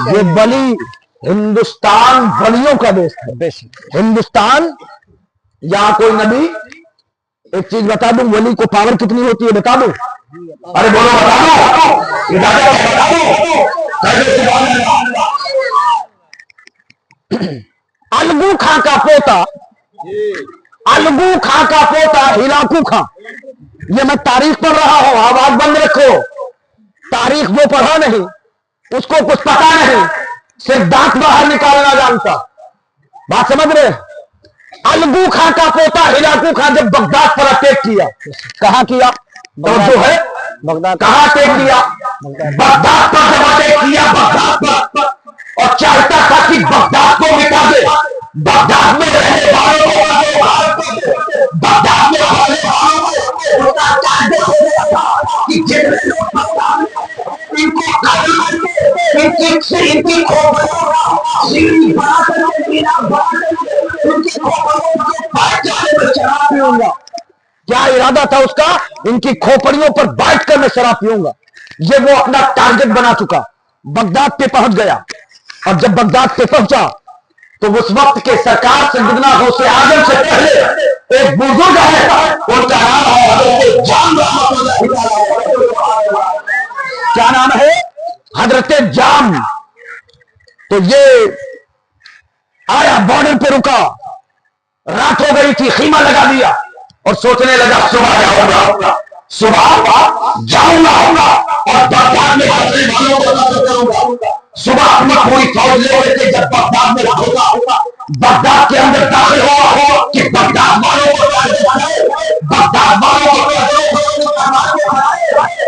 یہ بلی ہندوستان بلیوں کا دیش ہے. ہندوستان یا کوئی نبی ایک چیز بتا دوں ولی کو پاور کتنی ہوتی ہے بتا دوں. ارے بولو بتا دو. الگو خاں کا پوتا الگو خاں کا پوتا ہلاکو خاں. یہ میں تاریخ پڑھ رہا ہوں آواز بند رکھو. تاریخ وہ پڑھا نہیں اس کو کچھ پتا نہیں صرف دانت باہر نکالنا جانتا. بات سمجھ رہے. الگو خاں کا پوتا ہلاکو خاں جب بغداد پر اٹیک کیا کہاں کیا جو ہے کہاں اٹیک کیا بغداد پر جب اٹیک کیا بغداد پر اور چاہتا تھا کہ بغداد کو مٹا دے. بغداد میں رہنے والوں کو بغداد میں رہنے والوں کیا ارادہ تھا اس کا ان کی کھوپڑیوں پر بیٹھ کر میں شراب پیوں گا. یہ وہ اپنا ٹارگٹ بنا چکا. بغداد پہ پہنچ گیا اور جب بغداد پہ پہنچا تو اس وقت کے سرکار سیدنا غوث اعظم سے پہلے ایک بزرگ ہے ان کا نام ہے کیا نام ہے حضرت جام. تو یہ آیا بارڈر پہ رکا رات ہو گئی تھی خیمہ لگا دیا اور سوچنے لگا صبح جاؤں گا صبح جاؤں گا اور بغداد میں صبح اپنی پوری فوج لے لیتے جب بغداد میں ہوگا بغداد کے اندر داخل ہوا کہ بغداد والوں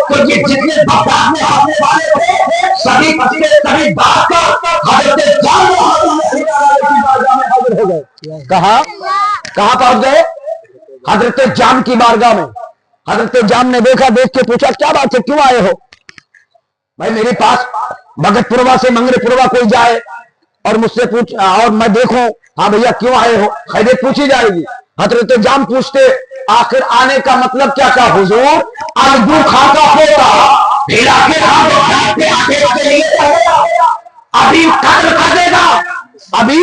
تو یہ جتنے بغداد میں آنے والے تھے سبھی بات کر حضرت جان حاضر ہو گئے. کہاں پہنچ گئے حضرت جام کی بارگاہ میں. حضرت جام نے دیکھا دیکھ کے پوچھا کیا بات ہے کیوں آئے ہو. بھائی میرے پاس بھگت پوروا سے منگرے پوروا کوئی جائے اور مجھ سے پوچھ اور میں دیکھوں ہاں بھیا کیوں آئے ہو خیریت پوچھی جائے گی. حضرت جام پوچھتے آخر آنے کا مطلب کیا تھا حضور الگو خاں کا پوتا ابھی قتل کر دے گا ابھی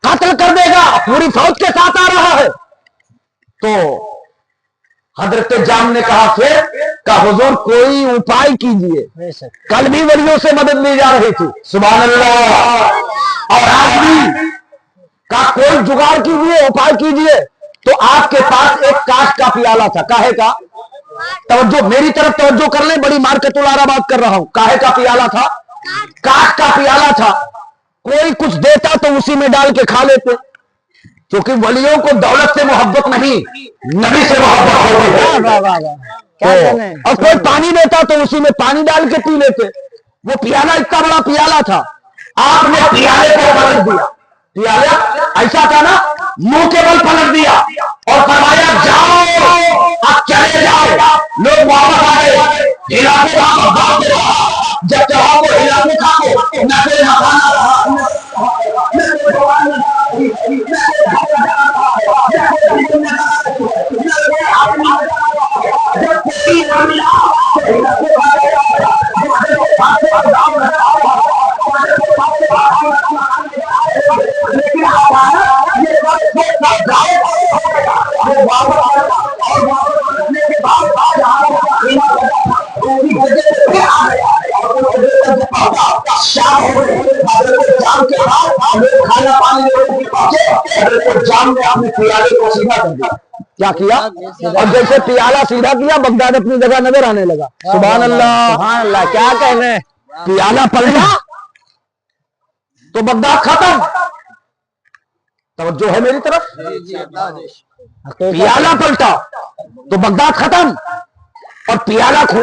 قتل کر دے گا پوری فوج کے ساتھ آ رہا ہے. تو حضرت جام نے کہا پھر کہ حضور کوئی اپائے کیجئے. کل بھی ولیوں سے مدد لی جا رہی تھی سبحان اللہ اور آج بھی کا کوئی جگاڑ کیجئے اپائے کیجئے. تو آپ کے پاس ایک کاش کا پیالہ تھا کاہے کا توجہ میری طرف توجہ کر لیں بڑی مارکت الارا بات کر رہا ہوں. کاہے کا پیالہ تھا کاش کا پیالہ تھا. کوئی کچھ دیتا تو اسی میں ڈال کے کھا لیتے کیونکہ ولیوں کو دولت سے محبت نہیں نبی سے محبت ہوتی ہے. اور کوئی پانی دیتا تو اسی میں پانی ڈال کے پی لیتے. وہ پیالہ اتنا بڑا پیالہ تھا آپ نے پیالے کو پلٹ دیا. پیالہ ایسا تھا نا منہ کے بل پلٹ دیا اور فرمایا جاؤ اب چلے جاؤ. لوگ واپس آئے جب چاہو کو ہلاکو کھاؤ نفے نہ کھانا رہا کیا کیا اور جیسے پیالہ سیدھا کیا بغداد اپنی جگہ نظر آنے لگا. سبحان اللہ کیا کہنے پیالہ پلٹا تو بغداد ختم. توجہ ہے میری طرف پیالہ پلٹا تو بغداد ختم اور پیالہ کھو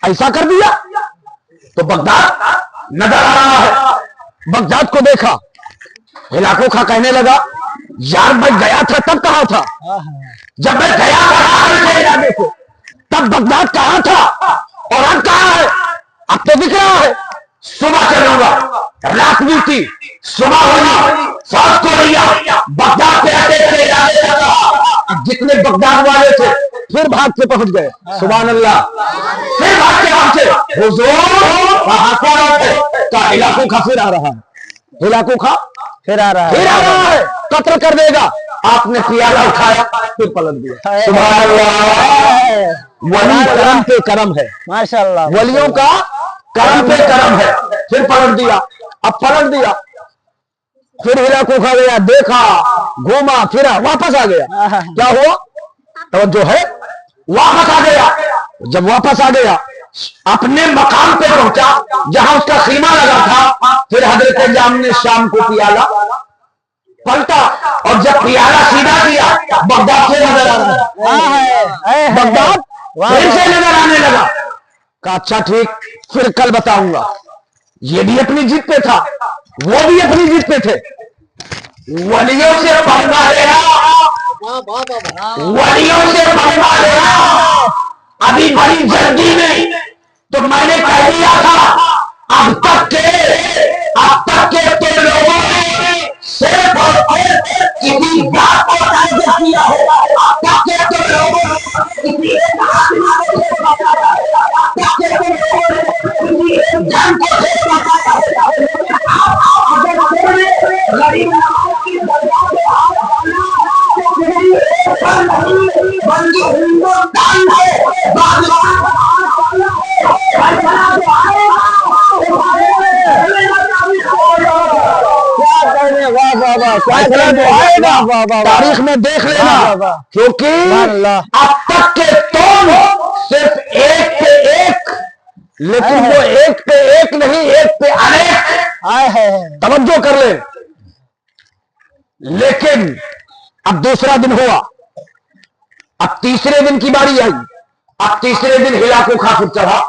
ایسا کر دیا تو بغداد نظر آ رہا ہے. بغداد کو دیکھا ہلاکو خاں کہنے لگا यार मैं गया था तब कहाँ था, जब मैं गया था तब बगदाद कहाँ था और अब कहाँ है? अब तो दिख रहा है। सुबह चलूंगा, रात भी थी, सुबह हुई, साउथ कोरिया, बगदाद पे अटैक, जितने बगदाद वाले थे फिर भाग के पहुंच गए। सुभान अल्लाह, फिर भाग के पहुंचे। हुजूर वहां का इलाकों का फिर आ रहा है, इलाकों का फिर आ रहा है, फिर आ रहा है, कत्ल कर देगा। आपने पियाला उठाया फिर पलट दिया। सुभान अल्लाह, वली करम पे करम है, माशाअल्लाह, वलियों का करम पे करम है। फिर पलट दिया, अब पलट दिया, फिर इलाकों खा गया, देखा, घूमा फिरा, वापस आ गया। क्या हुआ? तो जो है वापस आ गया। जब वापस आ गया अपने मकाम पे पहुंचा जहां उसका खीमा लगा था, फिर हजरत जाम ने शाम को पियाला पलटा और जब पियाला सीधा किया बगदाद से नजर आ रहा है, बगदाद फिर से नजर आने लगा। कहा अच्छा ठीक, फिर कल बताऊंगा। ये भी अपनी जिद पे था, वो भी अपनी जिद पे थे। वलियों से पंगा लेना, वलियों से पंगा लेना अभी बड़ी जल्दी में। तो मैंने कह दिया था अब तक के तो लोगों ने सिर्फ किसी बात को टारगेट किया है। अब तक के तो लोगों ने किसी जंग को तारीख में देख लेना, क्योंकि अब तक के तौल सिर्फ एक पे एक, लेकिन वो एक पे एक नहीं, एक पे अनेक आए हैं। तवज्जो कर ले। लेकिन अब दूसरा दिन हुआ, अब तीसरे दिन की बारी आई। अब तीसरे दिन हिलाको खाफिर चढ़ा,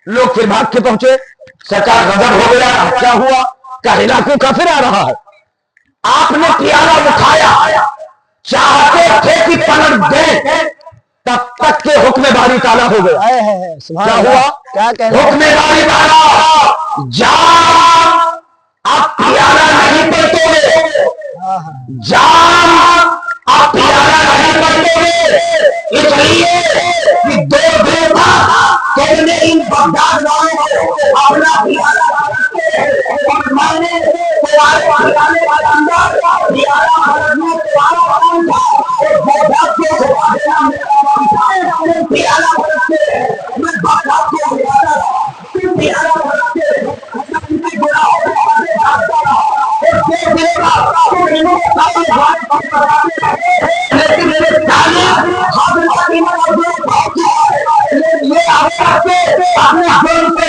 लोग फिर भाग के पहुंचे। सरकार गजब हो गया, क्या हुआ? का हिलाको खाफिर आ रहा है। आपने पियाला उठाया, चाहते थे कि पलट दे, तब तक के हुक्म बारी ताला हो गया। क्या हुआ? क्या कहना? हुक्म बारी ताला, जाम आप पियाला नहीं पलटोगे, जाम आप पियाला नहीं पलटोगे, इसलिए कि दो दिन तुमने इन बगदाद वालों को अपना पियाला और मैंने तुम्हारे पियाले का अंदर पियाला हरने तुम्हारा काम था और बगदाद के पियाला हरते मैं बगदाद के पियाला हरते उनके गुनाहों को हरने जाता रहा और दो देगा तो इन्हों लेकिन मेरे ताले हाथ पानी में ये आपके अपने जोर पे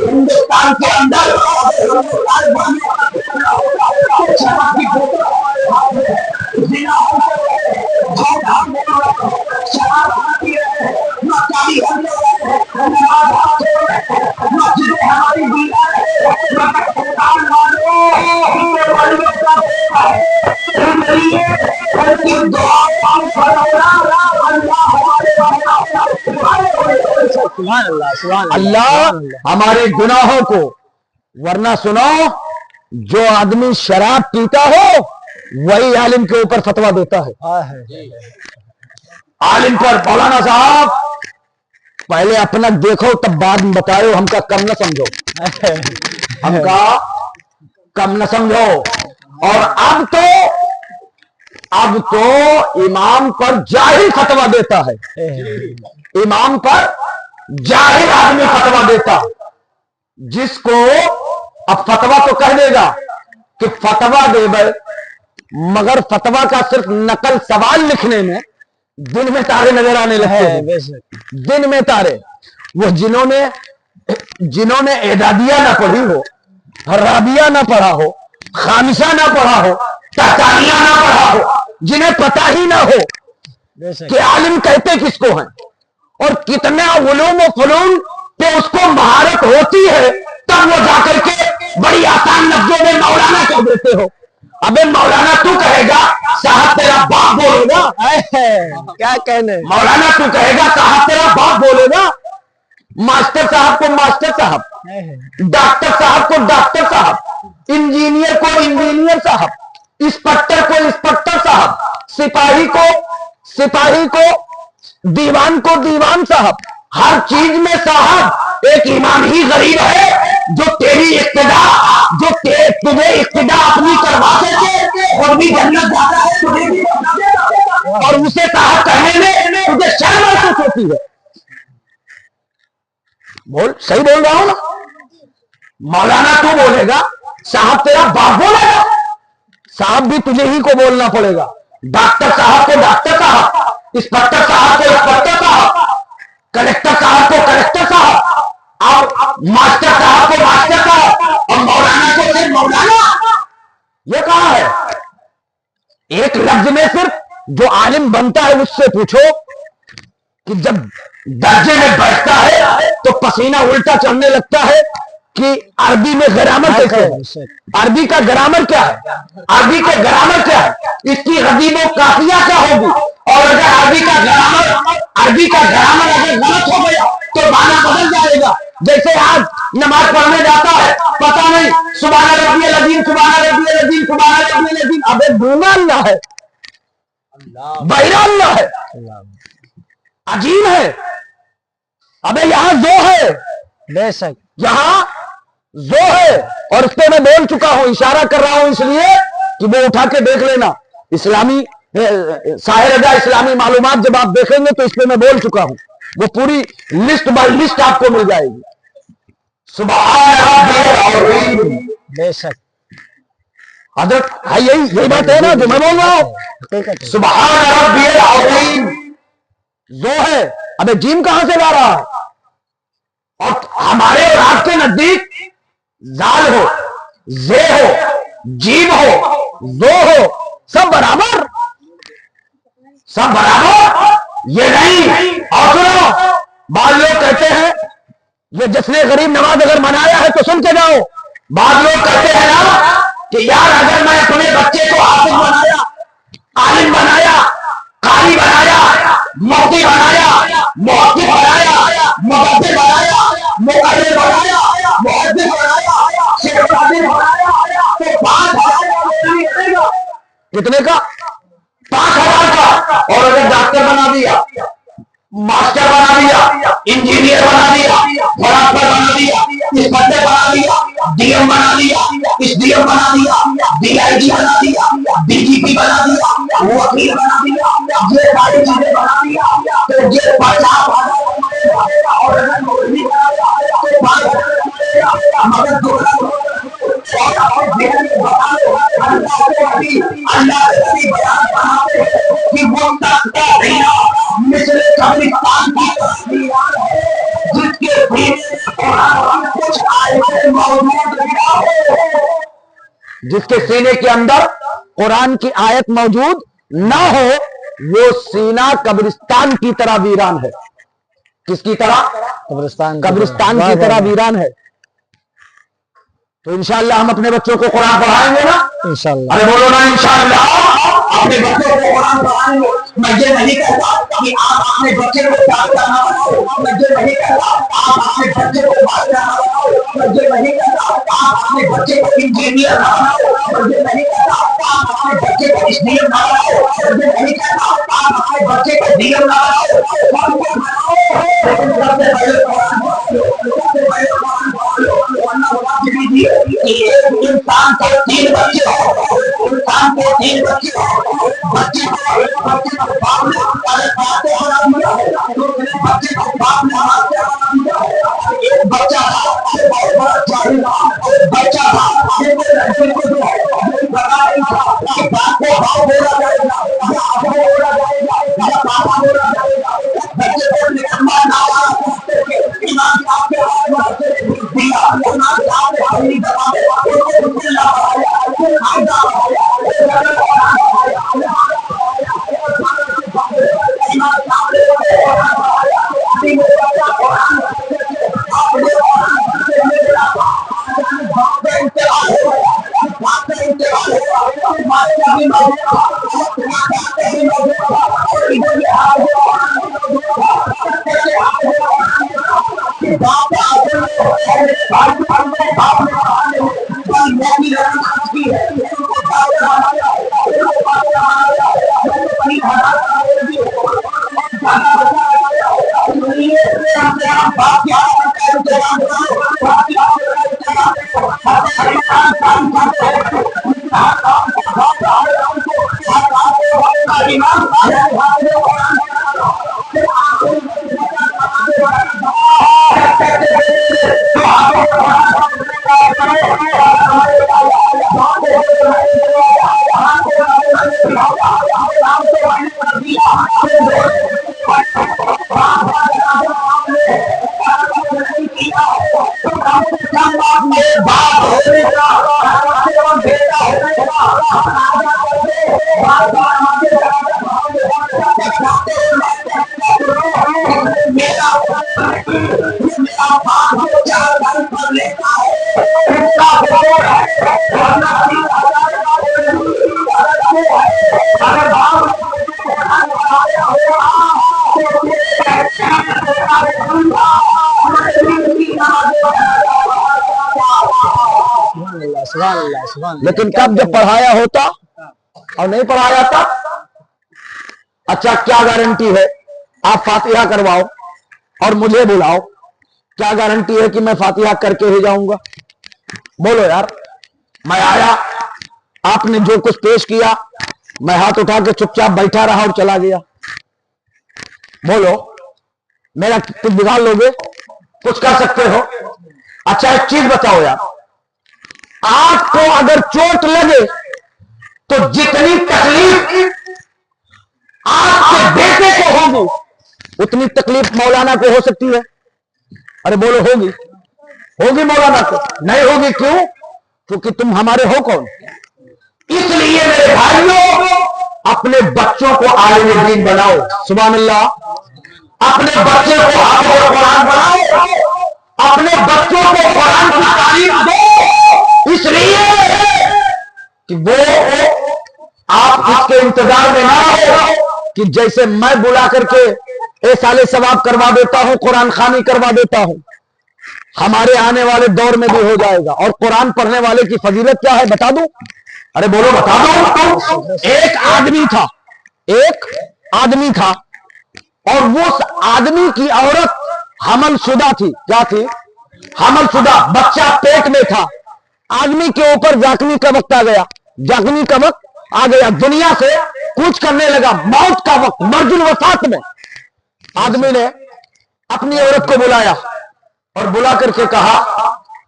हिंदुस्तान के अंदर अल्लाह हमारे गुनाहों को, वरना सुनो, जो आदमी शराब पीता हो वही आलिम के ऊपर फतवा देता है। आलिम पर मौलाना साहब पहले अपना देखो तब बाद में बताओ, हमका कम न समझो, हमका कम न समझो। और अब तो इमाम पर जाहिल फतवा देता है, इमाम पर जाहिल आदमी फतवा देता, जिसको अब फतवा तो कह देगा कि फतवा दे भाई, मगर फतवा का सिर्फ नकल सवाल लिखने में दिन में तारे नजर आने लगते हैं, दिन में तारे। वो जिन्होंने एदादिया ना पढ़ी हो, राबिया ना पढ़ा हो, खामिसा ना पढ़ा हो, तहतानिया ना पढ़ा हो, जिन्हें पता ही ना हो कि आलिम कहते किसको हैं और कितना उलूम व फनून पे उसको महारत होती है, तब वो जाकर के बड़ी आसान लफ्जों में मौलाना कह देते हो। अबे मौलाना तू कहेगा, साहब तेरा बाप बोलेगा। क्या कहने, मौलाना तू कहेगा, साहब तेरा बाप बोलेगा। मास्टर साहब को मास्टर साहब, डॉक्टर साहब को डॉक्टर साहब, इंजीनियर को इंजीनियर साहब, इंस्पेक्टर को इंस्पेक्टर साहब, सिपाही को दीवान को दीवान साहब, हर चीज में साहब। एक इमाम ही गरीब है जो तेरी इक्तिदा, तुझे इक्तिदा अपनी करवा के और भी जन्नत जाता है, तुझे भी और उसे साहब कहने में तुझे शर्म महसूस होती है। बोल, सही बोल रहा हूं ना? मौलाना तू बोलेगा, साहब तेरा बाप बोलेगा। साहब भी तुझे ही को बोलना पड़ेगा। डॉक्टर साहब को डॉक्टर साहब, इंस्पेक्टर साहब को इंस्पेक्टर साहब, कलेक्टर साहब को कलेक्टर साहब, और मास्टर साहब को मास्टर साहब, और मौलाना को सिर्फ मौलाना। ये कहा है? एक लफ्ज में सिर्फ जो आलिम बनता है उससे पूछो कि जब दर्जे में बैठता है तो पसीना उल्टा चढ़ने लगता है कि अरबी में ग्रामर कैसे है? अरबी का ग्रामर क्या है? अरबी का ग्रामर क्या है? इसकी गजीबो काफिया क्या होगी? और अगर अरबी का ग्रामर अगर गलत हो गया तो माना बदल जाएगा। जैसे आज नमाज पढ़ने जाता है, पता नहीं सुभान रब्बियल अज़ीम, सुभान रब्बियल अज़ीम, सुभान रब्बियल अज़ीम। अबे गूंगा अल्लाह है, बहिरा अल्लाह है, अजीम है। अबे यहाँ जो है, बेशक यहाँ जो है, और इस पे मैं बोल चुका हूं, इशारा कर रहा हूं इसलिए कि वो उठा के देख लेना। इस्लामी साहिरजा इस्लामी मालूमात जब आप देखेंगे तो इस पे मैं बोल चुका हूं, वो पूरी लिस्ट बाय लिस्ट आपको मिल जाएगी। सुभान बेशक हजरत, यही बात है ना जो मैं बोल रहा हूं। सुभान रब्बियल अज़ीम जो है, अबे जीम कहां से ला रहा है? और हमारे और आपके नजदीक जाल हो, जे हो, जीव हो, जो हो, सब बराबर, सब बराबर। ये नहीं। और सुनो, बाद लोग कहते हैं ये जिसने गरीब नवाज अगर मनाया है तो सुन के जाओ। बाद लोग कहते हैं ना कि यार अगर मैं अपने बच्चे को हाफिज बनाया, आलिम बनाया, कारी बनाया, मुफ्ती बनाया, मुहद्दिस बनाया, मुफस्सिर बनाया, मुक़र्रिर बनाया, मुहद्दिस बनाया, शेख सादिक बनाया, तो 5,000 कितने का? 5,000 का। और अगर डॉक्टर बना दिया, मास्टर बना दिया, इंजीनियर बना दिया, फराफर बना दिया, इंस्पेक्टर बना दिया, डीएम बना दिया, एसडीएम बना दिया, डीआईजी बना दिया, डीजीपी बना दिया, वकील बना दिया, ये सारी चीजें बना दिया तो ये 50,000 और अगर नौकरी बना दिया तो 5,000 मगर अल्लाह की बयान बनाते हैं कि वो तख्ता मिस्र कब्रिस्तान की तस्वीर है जिसके कुछ आयतें मौजूद ना हो, जिसके सीने के अंदर कुरान की आयत मौजूद ना हो, वो सीना कब्रिस्तान की तरह वीरान है। किसकी तरह? कब्रिस्तान की तरह वीरान है। तो इंशाअल्लाह हम अपने बच्चों को कुरान पढ़ाएंगे ना? इंशाअल्लाह। अरे बोलो ना इंशाअल्लाह। अपने बच्चों को कुरान पढ़ाएंगे। मैं ये नहीं कहता कि आप अपने बच्चे को डॉक्टर ना बनाओ, मैं ये नहीं कहता आप अपने बच्चे को मास्टर ना बनाओ, मैं ये नहीं कहता आप अपने बच्चे को इंजीनियर ना बनाओ, मैं ये नहीं कहता आप अपने बच्चे को एसडीएम ना बनाओ, मैं ये नहीं कहता आप अपने बच्चे को डीएम ना बनाओ, सबको बनाओ, लेकिन सबसे पहले कुरान पढ़ाओ, सबसे पहले कुरान पढ़ाओ। एक इंसान को 3 बच्चे हो, इंसान को 3 बच्चे हो, बच्चे को बाप ने खाते बना दिया है, दूसरे बच्चे को बाप ने हाथ से बना दिया है। एक बच्चा बाप से बहुत बड़ा चाहिए, बच्चा बाप से कोई लड़के को जो है बता नहीं था कि बाप को बाप बोला जाएगा या आपको बोला जाएगा या पापा बोला जाएगा। बच्चे को निकम्मा नारा पूछते थे, इमाम साहब के हाथ में दिया, इमाम साहब ने अपनी दवा में उनको बिस्मिल्लाह पढ़ाया, आयदा पढ़ाया, इमाम साहब ने पढ़ाया, لیکن کب جب پڑھایا ہوتا اور نہیں پڑھایا تھا؟ اچھا کیا گارنٹی ہے آپ فاتحہ کرواؤ اور مجھے بلاؤ، کیا گارنٹی ہے کہ میں فاتحہ کر کے ہی جاؤں گا؟ بولو یار، میں آیا، آپ نے جو کچھ پیش کیا میں ہاتھ اٹھا کے چپ چاپ بیٹھا رہا اور چلا گیا، بولو میرا کچھ بگاڑ لوگے؟ کچھ کر سکتے ہو؟ اچھا ایک چیز بتاؤ یار، آپ کو اگر چوٹ لگے تو جتنی تکلیف آپ کے بیٹے کو ہوگی اتنی تکلیف مولانا کو ہو سکتی ہے؟ ارے بولو ہوگی؟ ہوگی مولانا کو؟ نہیں ہوگی، کیوں؟ کیونکہ تم ہمارے ہو کون؟ اس لیے میرے بھائیوں اپنے بچوں کو عالم دین بناؤ، سبحان اللہ، اپنے بچے کو حافظ قرآن بناؤ، اپنے بچوں کو قرآن کی تعلیم دو، اس لیے کہ وہ آپ اس کے انتظار میں نہ رہو کہ جیسے میں بلا کر کے اے سالے ثواب کروا دیتا ہوں، قرآن خوانی کروا دیتا ہوں، ہمارے آنے والے دور میں بھی ہو جائے گا۔ اور قرآن پڑھنے والے کی فضیلت کیا ہے بتا دوں؟ ارے بولو بتا دوں۔ ایک آدمی تھا اور اس آدمی کی عورت حمل شدہ تھی۔ کیا تھی؟ حمل شدہ، بچہ پیٹ میں تھا۔ آدمی کے اوپر جاگنی کا وقت آ گیا، جاگنی کا وقت آ گیا، دنیا سے کوچ کرنے لگا، موت کا وقت، مرج الوفات میں۔ آدمی نے اپنی عورت کو بلایا اور بلا کر کے کہا،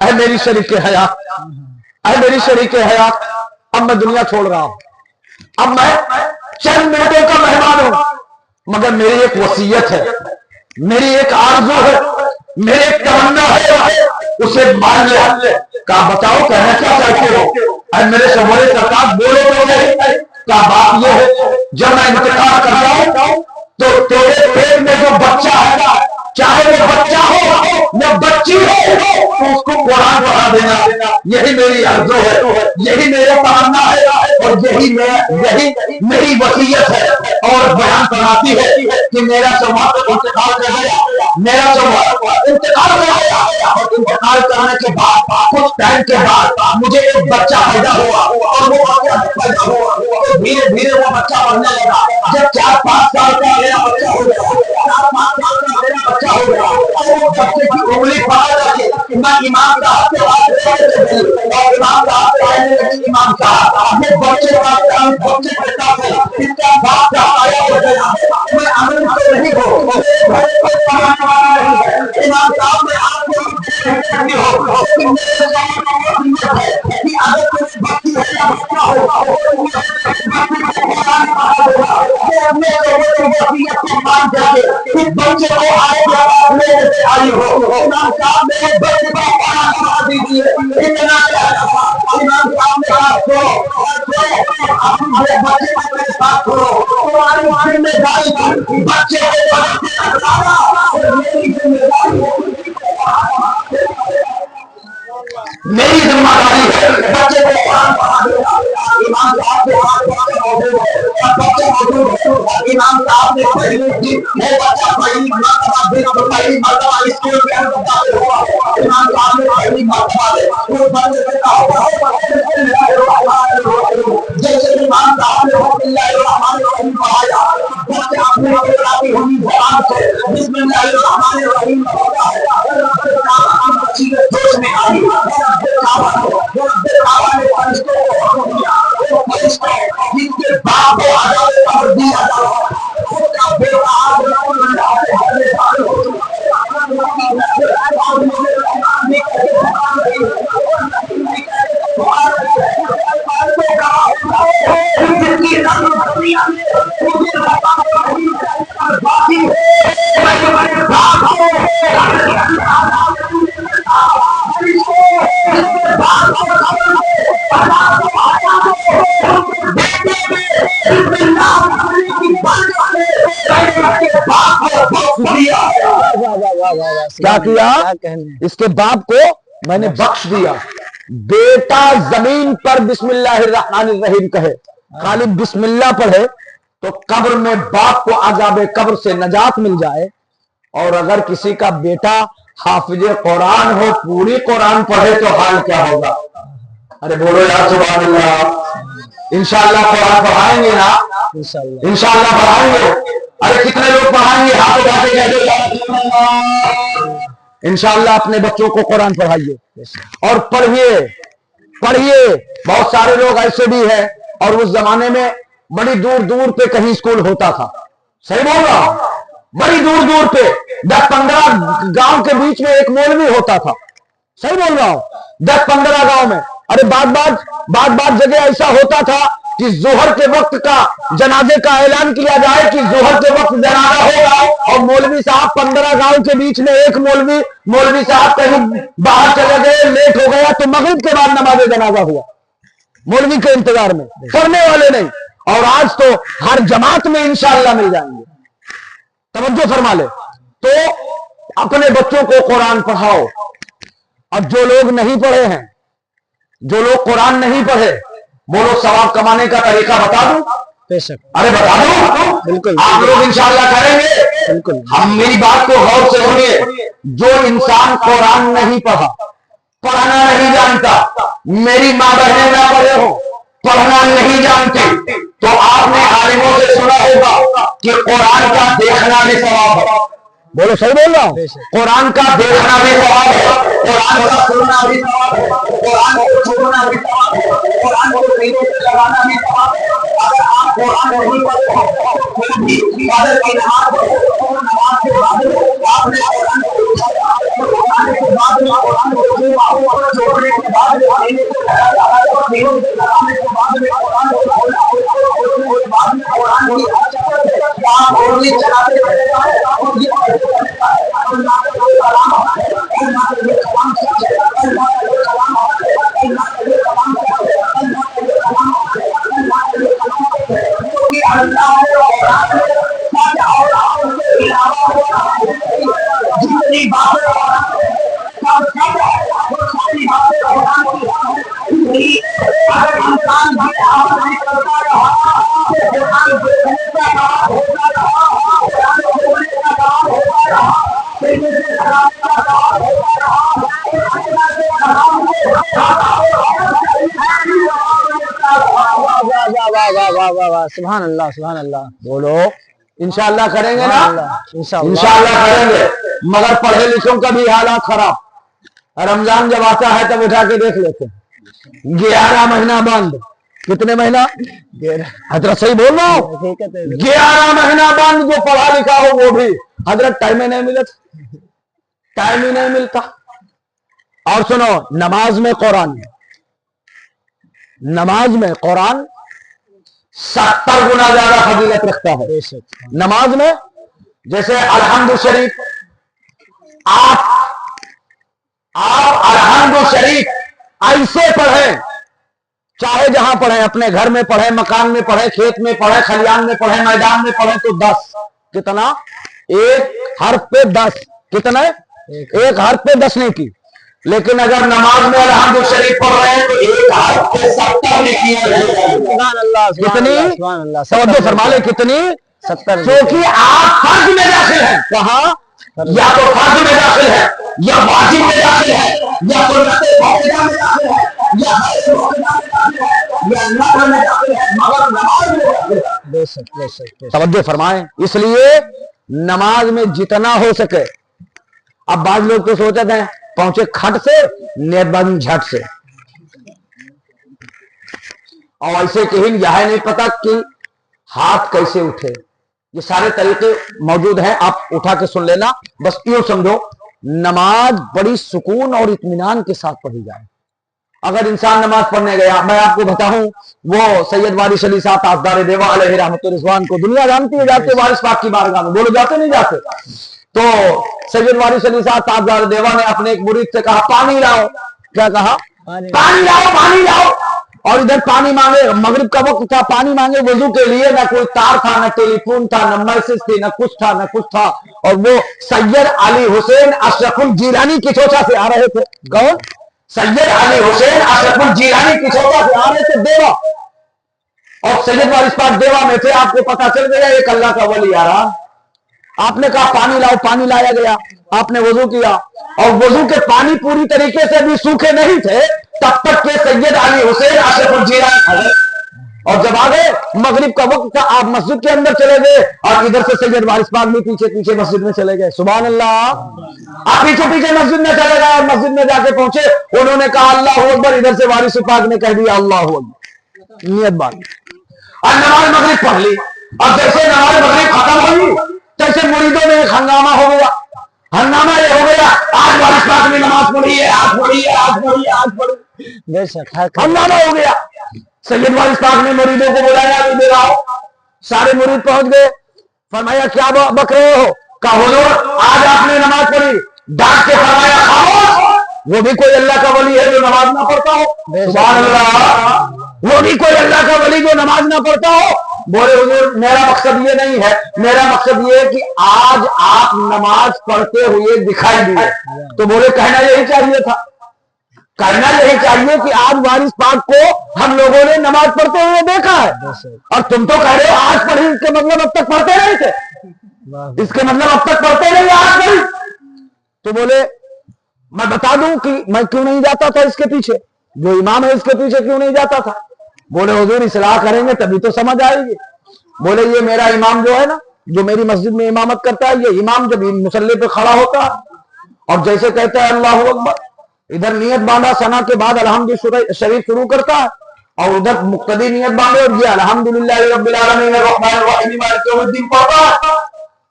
اے میری شریک حیات، اے میری شریک حیات، اب میں دنیا چھوڑ رہا ہوں، اب میں چند منٹوں کا مہمان ہوں، مگر میری ایک وصیت ہے، میری ایک آرزو ہے، میری ایک تمنا ہے، اسے مان لے۔ کہا بتاؤ کہنا کیا چاہتے ہو؟ اے میرے سمورے سرکار بولو تو نہیں۔ کہا بات یہ ہے جب میں انتقال کر جاؤں تو تیرے پیٹ میں جو بچہ ہے، چاہے وہ بچہ ہو یا بچی ہو، تو اس کو قرآن پڑھا دینا، یہی میری آرزو ہے، یہی میرا تمنا ہے، اور یہی میری وصیت ہے۔ اور بیان کراتی ہے کہ میرا سماج انتقال کر گیا، میرا سماج انتقال کر گیا، اور انتقال کرنے کے بعد کچھ ٹائم کے بعد مجھے ایک بچہ پیدا ہوا، اور وہ پیدا ہوا تو دھیرے دھیرے وہ بچہ بڑھنے لگا۔ جب 4-5 سال کا میرا بچہ ہو گیا، 4-5 سال کا میرا بچہ ہو گیا، تو وہ بچے کی انگلی پکڑ کر کے میں امام صاحب کے پاس اور امام صاحب سے کہنے لگی، امام صاحب یہ بچے کا بچے پیدا ہو، اس کا باپ کا آیا ہو گیا، میں امن سے نہیں ہوں، امام صاحب نے آپ کو میری ذمہ داری ہے بچے کو قرآن پڑھا دے گا۔ امام صاحب کے ہاتھ بچے موجود ہے، بچے موجود ہے، امام صاحب نے وہ بچہ پہلی مرتبہ اسکول کے اندر داخل ہوا. امام صاحب نے پہلی مرتبہ اس بندے سے کہا جیسے امام صاحب نے بسم اللہ الرحمن الرحیم پڑھایا, بچے اپنے اپنی ہوئی زبان سے بسم اللہ الرحمن الرحیم پڑھتا ہے. جوش میں آئی نے فرشتوں کو حکم دیا, وہ فرشتے جن کے باپ کو عذاب قبر دیا جا رہا ہے, اس کا بیٹا آج کیا کیا اس کے باپ کو میں نے بخش دیا. بیٹا زمین پر بسم اللہ الرحمن الرحیم کہے, خالی بسم اللہ پڑھے تو قبر میں باپ کو عذاب قبر سے نجات مل جائے. اور اگر کسی کا بیٹا حافظ قرآن ہو, پوری قرآن پڑھے تو حال کیا ہوگا؟ ارے بولو یا سبحان اللہ. انشاءاللہ قرآن پڑھائیں گے نا, انشاءاللہ پڑھائیں گے. ارے کتنے لوگ پڑھائیں گے؟ ہاتھ اٹھا کے کہہ دو انشاءاللہ اپنے بچوں کو قرآن پڑھائیے اور پڑھیے. بہت سارے لوگ ایسے بھی ہیں, اور اس زمانے میں بڑی دور دور پہ کہیں اسکول ہوتا تھا. صحیح بول رہا ہوں, بڑی دور دور پہ 10-15 گاؤں کے بیچ میں ایک مولوی ہوتا تھا. صحیح بول رہا ہوں, 10-15 گاؤں میں. ارے بعد جگہ ایسا ہوتا تھا کہ ظہر کے وقت کا جنازے کا اعلان کیا جائے کہ ظہر کے وقت جنازہ ہوگا, اور مولوی صاحب 15 گاؤں کے بیچ میں ایک مولوی صاحب کہیں باہر چلے گئے, لیٹ ہو گیا تو مغرب کے بعد نماز جنازہ ہوا, مولوی کے انتظار میں, پڑھنے والے نہیں. اور آج تو ہر جماعت میں انشاءاللہ مل جائیں گے. توجہ فرما لے. تو اپنے بچوں کو قرآن پڑھاؤ. اب جو لوگ نہیں پڑھے ہیں, جو لوگ قرآن نہیں پڑھے, بولو ثواب کمانے کا طریقہ بتا دوں؟ بے شک. ارے بتا دوں, بالکل آپ لوگ انشاءاللہ کریں گے. بالکل. ہم میری بات کو غور سے سنیے. جو انسان قرآن نہیں پڑھا, پڑھنا نہیں جانتا, میری ماں بہنیں نہ پڑھے ہو, پڑھنا نہیں جانتی, تو آپ نے عالموں سے سنا ہوگا کہ قرآن کا دیکھنا بھی ثواب ہے. بولو صحیح بول رہا ہوں, قرآن کا دیکھنا بھی ثواب ہے, قرآن کا سننا بھی ثواب ہے, قرآن کو چھوڑنا بھی ثواب ہے, قرآن کو سینے سے لگانا بھی ثواب ہے. اگر آپ قرآن نہیں پڑھتے ہو, عبادت کی نماز پڑھو, نماز کے بعد آپ نے قرآن کو قرآن کے بعد قرآن کو چھوڑنے کے بعد سینے سے لگایا, سینے سے لگانے کے بعد قرآن کو چھوڑنے کے بعد قرآن کی آپ ہولی چلاتے رہے ہیں. جتنی باتیں اگر انسان نہیں کرتا رہا, سبحان اللہ سبحان اللہ. بولو انشاءاللہ کریں گے نا, انشاءاللہ کریں گے. مگر پڑھے لکھوں کا بھی حالات خراب. رمضان جب آتا ہے تب اٹھا کے دیکھ لیتے, 11 مہینہ بند. کتنے مہینہ؟ حضرت صحیح بول رہا ہوں, 11 مہینہ بند. جو پڑھا لکھا ہو وہ بھی حضرت ٹائم ہی نہیں ملتا, ٹائم ہی نہیں ملتا. اور سنو, نماز میں قرآن 70 گنا زیادہ فضیلت رکھتا ہے. نماز میں جیسے الحمد شریف, آپ الحمد شریف ایسے پڑھیں, چاہے جہاں پڑھیں, اپنے گھر میں پڑھیں, مکان میں پڑھیں, کھیت میں پڑھیں, کھلیان میں پڑھیں, میدان میں پڑھیں, تو 10 کتنا؟ ایک حرف پہ 10. کتنا ہے؟ ایک حرف پہ 10 نہیں کی. لیکن اگر نماز میں الحمد شریف پڑھ رہے ہیں تو ایک حرف پہ 70 نہیں کیا. کتنی؟ توجہ فرما لے, کتنی؟ 70 क्योंकि आप फर्ज में दाखिल हैं। कहाँ या तो फर्ज में दाखिल है, या वाजिब में दाखिल है, या सुन्नत वाजिबा में दाखिल है, या गैर वाजिबा में दाखिल है, या नफल में दाखिल है, मगर नमाज में दाखिल है। बेशक बेशक बेशक। तवज्जो फरमाएं। इसलिए नमाज में जितना हो सके, अब बाद लोग तो सोचते हैं पहुंचे खट से नेतबाजी झट से, और ऐसे कहीं यह नहीं पता कि हाथ कैसे उठे। ये सारे तरीके मौजूद हैं, आप उठा के सुन लेना। बस यूं समझो, नमाज बड़ी सुकून और इत्मीनान के साथ पढ़ी जाए। अगर इंसान नमाज पढ़ने गया, मैं आपको बताऊं, वो सैयद वारिस अली साहब ताजदार देवा अलैहि रहमतुर रिजवान को दुनिया जानती है, जाते वारिस पाक की बारगाह में, बोलो जाते नहीं जाते? तो सैयद वारिस अली साहब ताजदार देवा ने अपने एक मुरीद से कहा पानी लाओ। क्या कहा? पानी लाओ, पानी लाओ। और इधर पानी मांगे, मगरिब का वक्त था, पानी मांगे वजू के लिए, ना कोई तार था, ना टेलीफोन था, ना मैसेज थी, ना कुछ था, ना कुछ था। और वो सैयद अली हुसैन अशरफुल जिलानी की चोचा से आ रहे थे। कौन? सैयद अली हुसैन अशरफुल जिलानी की चोचा से आ रहे थे देवा, और सैयद वारिस पाक देवा में थे। आपको पता चल गया एक अल्लाह का वली आ रहा। आपने कहा पानी लाओ, पानी लाया गया, आपने वजू किया, और वजू के पानी पूरी तरीके से भी सूखे नहीं थे तब तक के सैयद अली हुसैन अशरफुल जिलानी आ गए। और जब आ गए, मगरिब का वक्त था, आप मस्जिद के अंदर चले गए, और इधर से सैयद वारिस पाक भी पीछे पीछे मस्जिद में चले गए। सुभान अल्लाह। आप पीछे पीछे मस्जिद में चले गए, और मस्जिद में जाके पहुंचे, उन्होंने कहा अल्लाह अकबर, इधर से वारिस पाक ने कह दिया अल्लाह अकबर, नियत बात। और नमाज मगरिब पढ़ ली, और जैसे नमाज मगरिब खत्म हुई, तैसे मुरीदों में एक हंगामा हो गया। हंगामा ये हो गया, आज वारिस पाक ने नमाज पढ़ी है, आज पढ़ी है, आज पढ़ी है, आज पढ़ी। बेशक हंगामा हो गया। सैयद वारिस पाक ने मुरीदों को बुलाया, इधर आओ। सारे मुरीद पहुंच गए। फरमाया क्या बक रहे हो? कहा हुजूर आज आपने नमाज पढ़ी। डांट के फरमाया खामोश, वो भी कोई अल्लाह का वली है जो नमाज ना पढ़ता हो? सुभान अल्लाह। वो भी कोई अल्लाह का वली जो नमाज ना पढ़ता हो? बोले हुजूर मेरा मकसद ये नहीं है, मेरा मकसद ये है कि आज आप नमाज पढ़ते हुए दिखाई दिए। तो बोले कहना यही चाहिए था, कहना यही चाहिए कि आज वारिस पाक को हम लोगों ने नमाज पढ़ते हुए देखा है, और तुम तो कह रहे हो आज पढ़ी, इसके मतलब अब तक पढ़ते नहीं थे, इसके मतलब अब तक पढ़ते नहीं, आज पढ़ी। तो बोले मैं बता दूं कि मैं क्यों नहीं जाता था इसके पीछे, जो इमाम है इसके पीछे क्यों नहीं जाता था? बोले हुजूर इस्लाह करेंगे तभी तो समझ आएगी। बोले ये मेरा इमाम जो है ना, जो मेरी मस्जिद में इमामत करता है, ये इमाम जब मुसल्ले पे खड़ा होता है और जैसे कहता है अल्लाह अकबर, इधर नियत बांधा, सना के बाद अल्हम्दुलिल्लाह शरीफ शुरू करता है, और उधर मुक्तदी नियत बांधे और ये अल्हम्दुलिल्लाह रब्बिल आलमीन अर्रहमानिर रहीम मालिक यौमिद्दीन पढ़ता है,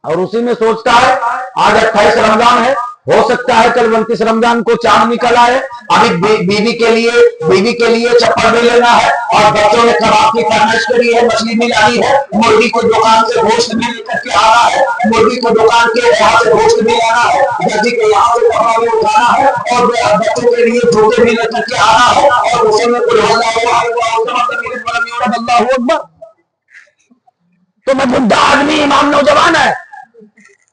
और उसी में सोचता है आज 28 रमजान है, हो सकता है कल 29 रमजान को चांद निकल आए, अभी बीवी के लिए चप्पल भी लेना है, और बच्चों ने कबाब की फरमाइश करी है, मछली भी लानी है, मुर्गी को दुकान से गोश्त भी लेकर के आना है, मुर्गी को दुकान के यहाँ से गोश्त भी लाना है, गद्दी के यहाँ से कपड़ा भी उठाना है, और बच्चों के लिए जूते भी लेकर के आना है, और उसी में कोई अल्लाह अकबर। तो मैं बुढ़ा आदमी, इमाम नौजवान है,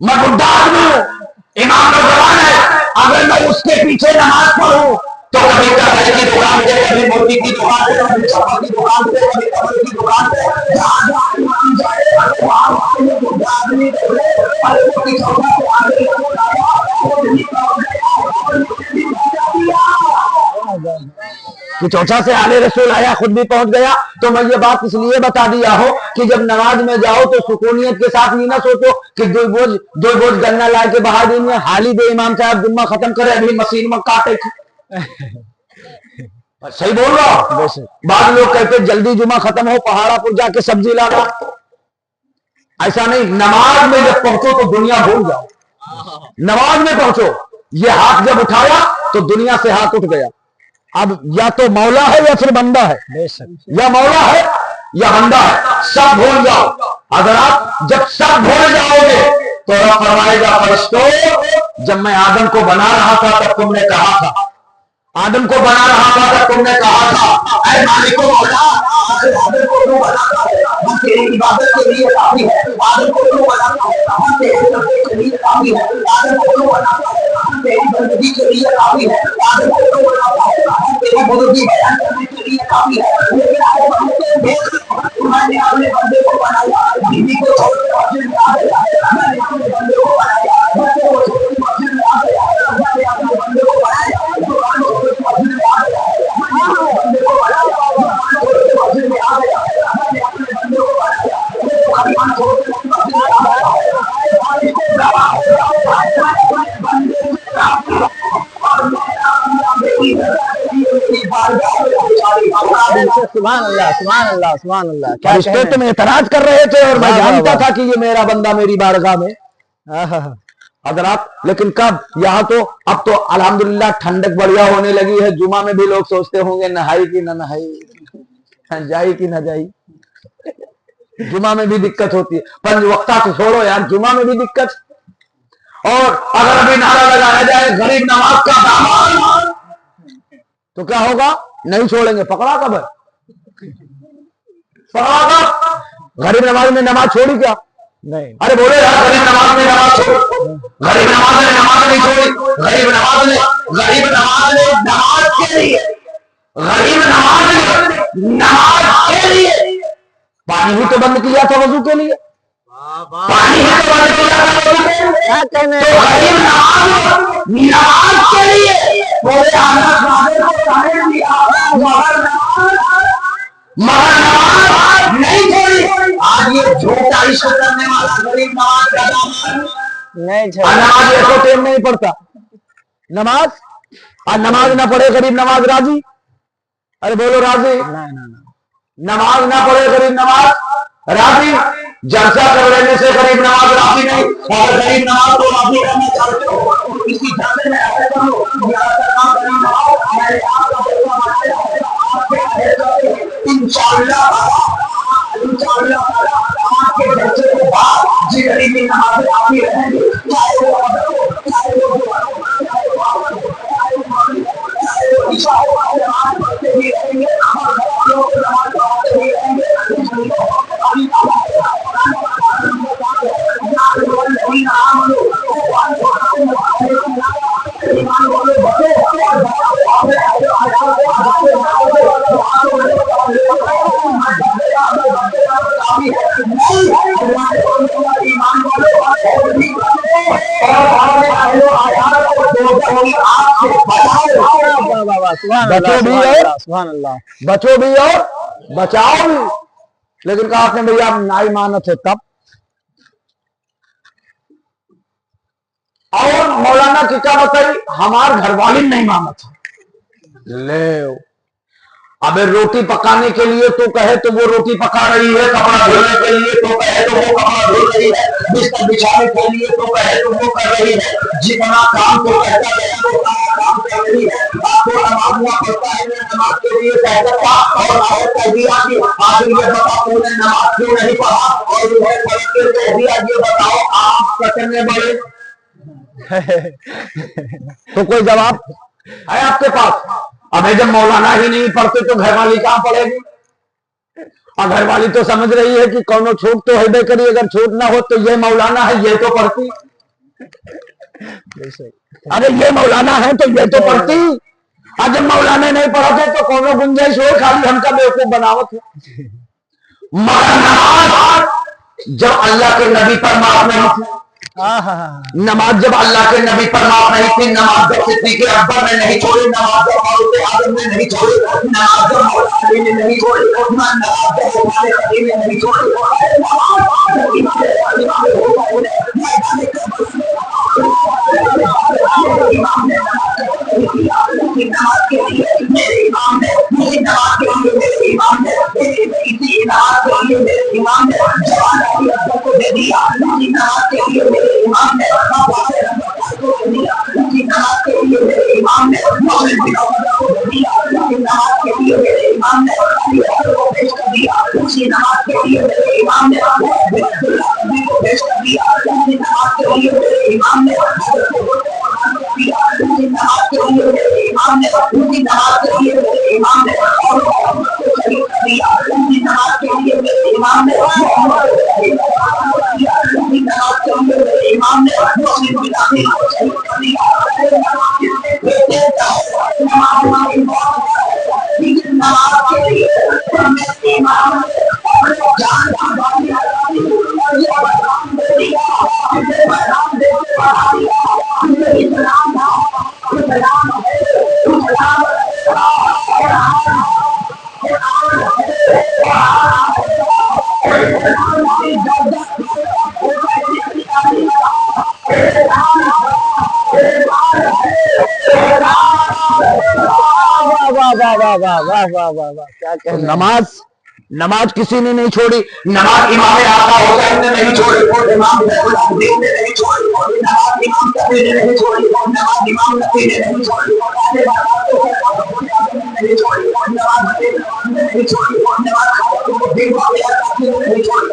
मैं बुढ़ा आदमी हूँ, इमाम नौजवान है, अगर मैं उसके पीछे नमाज पढ़ूं तो कभी कपड़े की दुकान पे, कभी मोती की दुकान पे, कभी चप्पल की दुकान पे, कभी कपड़े की दुकान पे, जहाँ इमाम जाए वहाँ ये बुढ़ा आदमी अरे मोती चौका पे आगे कि चौथा से आले रसूल आया, खुद भी पहुंच गया। तो मैं ये बात इसलिए बता दिया हो कि जब नमाज में जाओ तो सुकूनियत के साथ ये ना सोचो कि दो बोझ गन्ना ला के बहा देंगे, हाली दे इमाम साहब जुम्मा खत्म करे, अभी मशीन में काटे। सही बोल रहा हूं? बाद लोग कहते जल्दी जुम्मा खत्म हो, पहाड़ापुर जाके सब्जी लाना। ऐसा नहीं, नमाज में जब पहुंचो तो दुनिया भूल जाओ। नमाज में पहुंचो, ये हाथ जब उठाया तो दुनिया से हाथ उठ गया। अब या तो मौला है या फिर बंदा है, या मौला है या बंदा है, सब भूल जाओ। अगर आप जब सब भूल जाओगे तो रब फरमाएगा फरिश्तों, जब मैं आदम को बना रहा था तब तुमने कहा था, आदम को बना रहा था तब तुमने कहा था ऐ मालिको मौला, आदम को क्यों बनाता है? हम तेरी इबादत के लिए काफी है। आदम को क्यों बनाता है? हम तेरे तकबीर के लिए काफी है। आदम को क्यों बनाता है? हम तेरी बंदगी के लिए काफी है। आदम को क्यों बनाता है? हम तेरी बुजुर्गी बयान करने के लिए काफी है। लेकिन आए बंदे तुम्हारे अपने बंदे को बनाया, बीवी को छोड़ سبحان اللہ سبحان اللہ سبحان اللہ. کیا فرشتے تم اعتراض کر رہے تھے اور میں واہ، واہ، جانتا واہ. تھا کہ یہ میرا بندہ میری بارگاہ میں حضرات. لیکن کب یہاں تو اب تو الحمدللہ ٹھنڈک بڑھیا ہونے لگی ہے. جمعہ میں بھی لوگ سوچتے ہوں گے نہائی کی نہ نہائی، جائی کی نہ جائی. جمعہ میں بھی دقت ہوتی ہے. پنج وقتہ تو چھوڑو یار، جمعہ میں بھی دقت. اور اگر ابھی نعرہ لگایا جائے غریب نواز کا دامن تو کیا ہوگا؟ نہیں چھوڑیں گے. پکڑا کب ہے؟ پکڑا کب؟ غریب نواز نے نماز چھوڑی کیا؟ نہیں. ارے بولے یار، غریب نواز نے نماز چھوڑی. غریب نواز نے نماز نہیں چھوڑی. غریب نواز نے نماز کے لیے، غریب نماز کے لیے پانی ہی تو بند کیا تھا وضو کے لیے. پانی ہی تو بند کیا تھا وضو کے لیے. کیا کہنے تو غریب نماز کے لیے بولے مگر نماز نہیں چھوڑی. آج یہ جھوٹا عشق کرنے والا غریب نواز کا دامن نہیں چھوڑا. نماز ایسے ٹائم نہیں پڑھتا. نماز اور نماز نہ پڑھے غریب نواز راضی؟ ارے بولو راضی؟ نماز نہ پڑھے غریب نواز راضی؟ جلسہ کر لینے سے غریب نواز راضی نہیں. اور غریب نواز کو راضی کرنا چاہتے ہو اسی جلسے میں ایسے کرو انشاءاللہ آپ کے جلسے کے بعد جی غریبی نماز آتی رہیں گی. بچو بھی اور بچاؤ بھی. لیکن کہا آپ نے بھئی آپ نائی مانت ہے تب. اور مولانا کی کیا بتائی؟ ہمار گھر والی نہیں مانت ہے. لے اب روٹی پکانے کے لیے تو کہے تو وہ روٹی پکا رہی ہے، کپڑا دھونے کے لیے تو کہے تو وہ کپڑا دھو رہی ہے، بستر بچھانے کے لیے تو کہے تو وہ کر رہی ہے. جتنا کام تو کہتا ہے وہ کام کر رہی ہے. آپ کو نماز نہ پڑھتا ہے، میں نماز کے لیے کہتا تھا اور آیت کہہ دیا کہ آخر یہ بتا تو نے نماز کیوں نہیں پڑھا. اور وہ پڑھ کے کہہ دیا یہ بتاؤ آپ کتنے بڑے تو کوئی جواب ہے آپ کے پاس؟ اب جب مولانا ہی نہیں پڑھتے تو گھر والی کہاں پڑھے گی؟ اور گھر والی تو سمجھ رہی ہے کہ کونوں چھوٹ تو ہے کری، اگر چھوٹ نہ ہو تو یہ مولانا ہے یہ تو پڑھتی. ارے یہ مولانا ہے تو یہ تو پڑھتی. اور جب مولانا نہیں پڑھتے تو کونوں گنجائش ہو خالی ہم کا بیوقوف بناوت ہے. مگر نماز جب اللہ کے نبی پر معاف نہیں تھی، نماز جب اللہ کے نبی پر معاف نہیں تھی، نماز جب صدیق اکبر نے نہیں چھوڑی، نماز جب حضرت آدم نے نہیں چھوڑی، نماز جب مولانا علی نے نہیں چھوڑی، نماز جب عثمان غنی نے نہیں چھوڑی، نماز کے لیے میرے امام نے مجھے نماز کے لیے میرے امام نے اسی نماز کے لیے میرے امام نے جوان علی اکبر کو دے دیا. اسی نماز کے لیے میرے امام نے کو دے دیا. اسی نماز کے لیے میرے امام نے محمد بن عمر کو دے دیا. اسی نماز کے لیے میرے امام نے علی اکبر کو پیش کر دیا. اسی نماز کے لیے میرے امام نے عبداللہ کو پیش کر دیا. اسی نماز کے لیے میرے امام نے اسی نماز کے لیے میرے امام نے اسی نماز کے لیے میرے امام نے شریف کر دیا. اسی نماز کے لیے میرے امام نے اسی نماز کے لیے میرے امام نے مسلم بن کو شریف کر دیا. نماز کے لیے میرے امام نے جان वाह वाह वाह वाह वाह वाह वाह वाह क्या तो कहना। नमाज किसी ने नहीं छोड़ी। नमाज इमाम आका हुसैन ने नहीं छोड़ी, इमाम हुसैन ने नहीं छोड़ी, नमाज इमाम कबीर ने नहीं छोड़ी, नमाज इमाम नबी ने नहीं छोड़ी, नहीं छोड़ी, नमाज नहीं छोड़ी, नमाज दिन को नहीं छोड़ी, नमाज नहीं छोड़ी,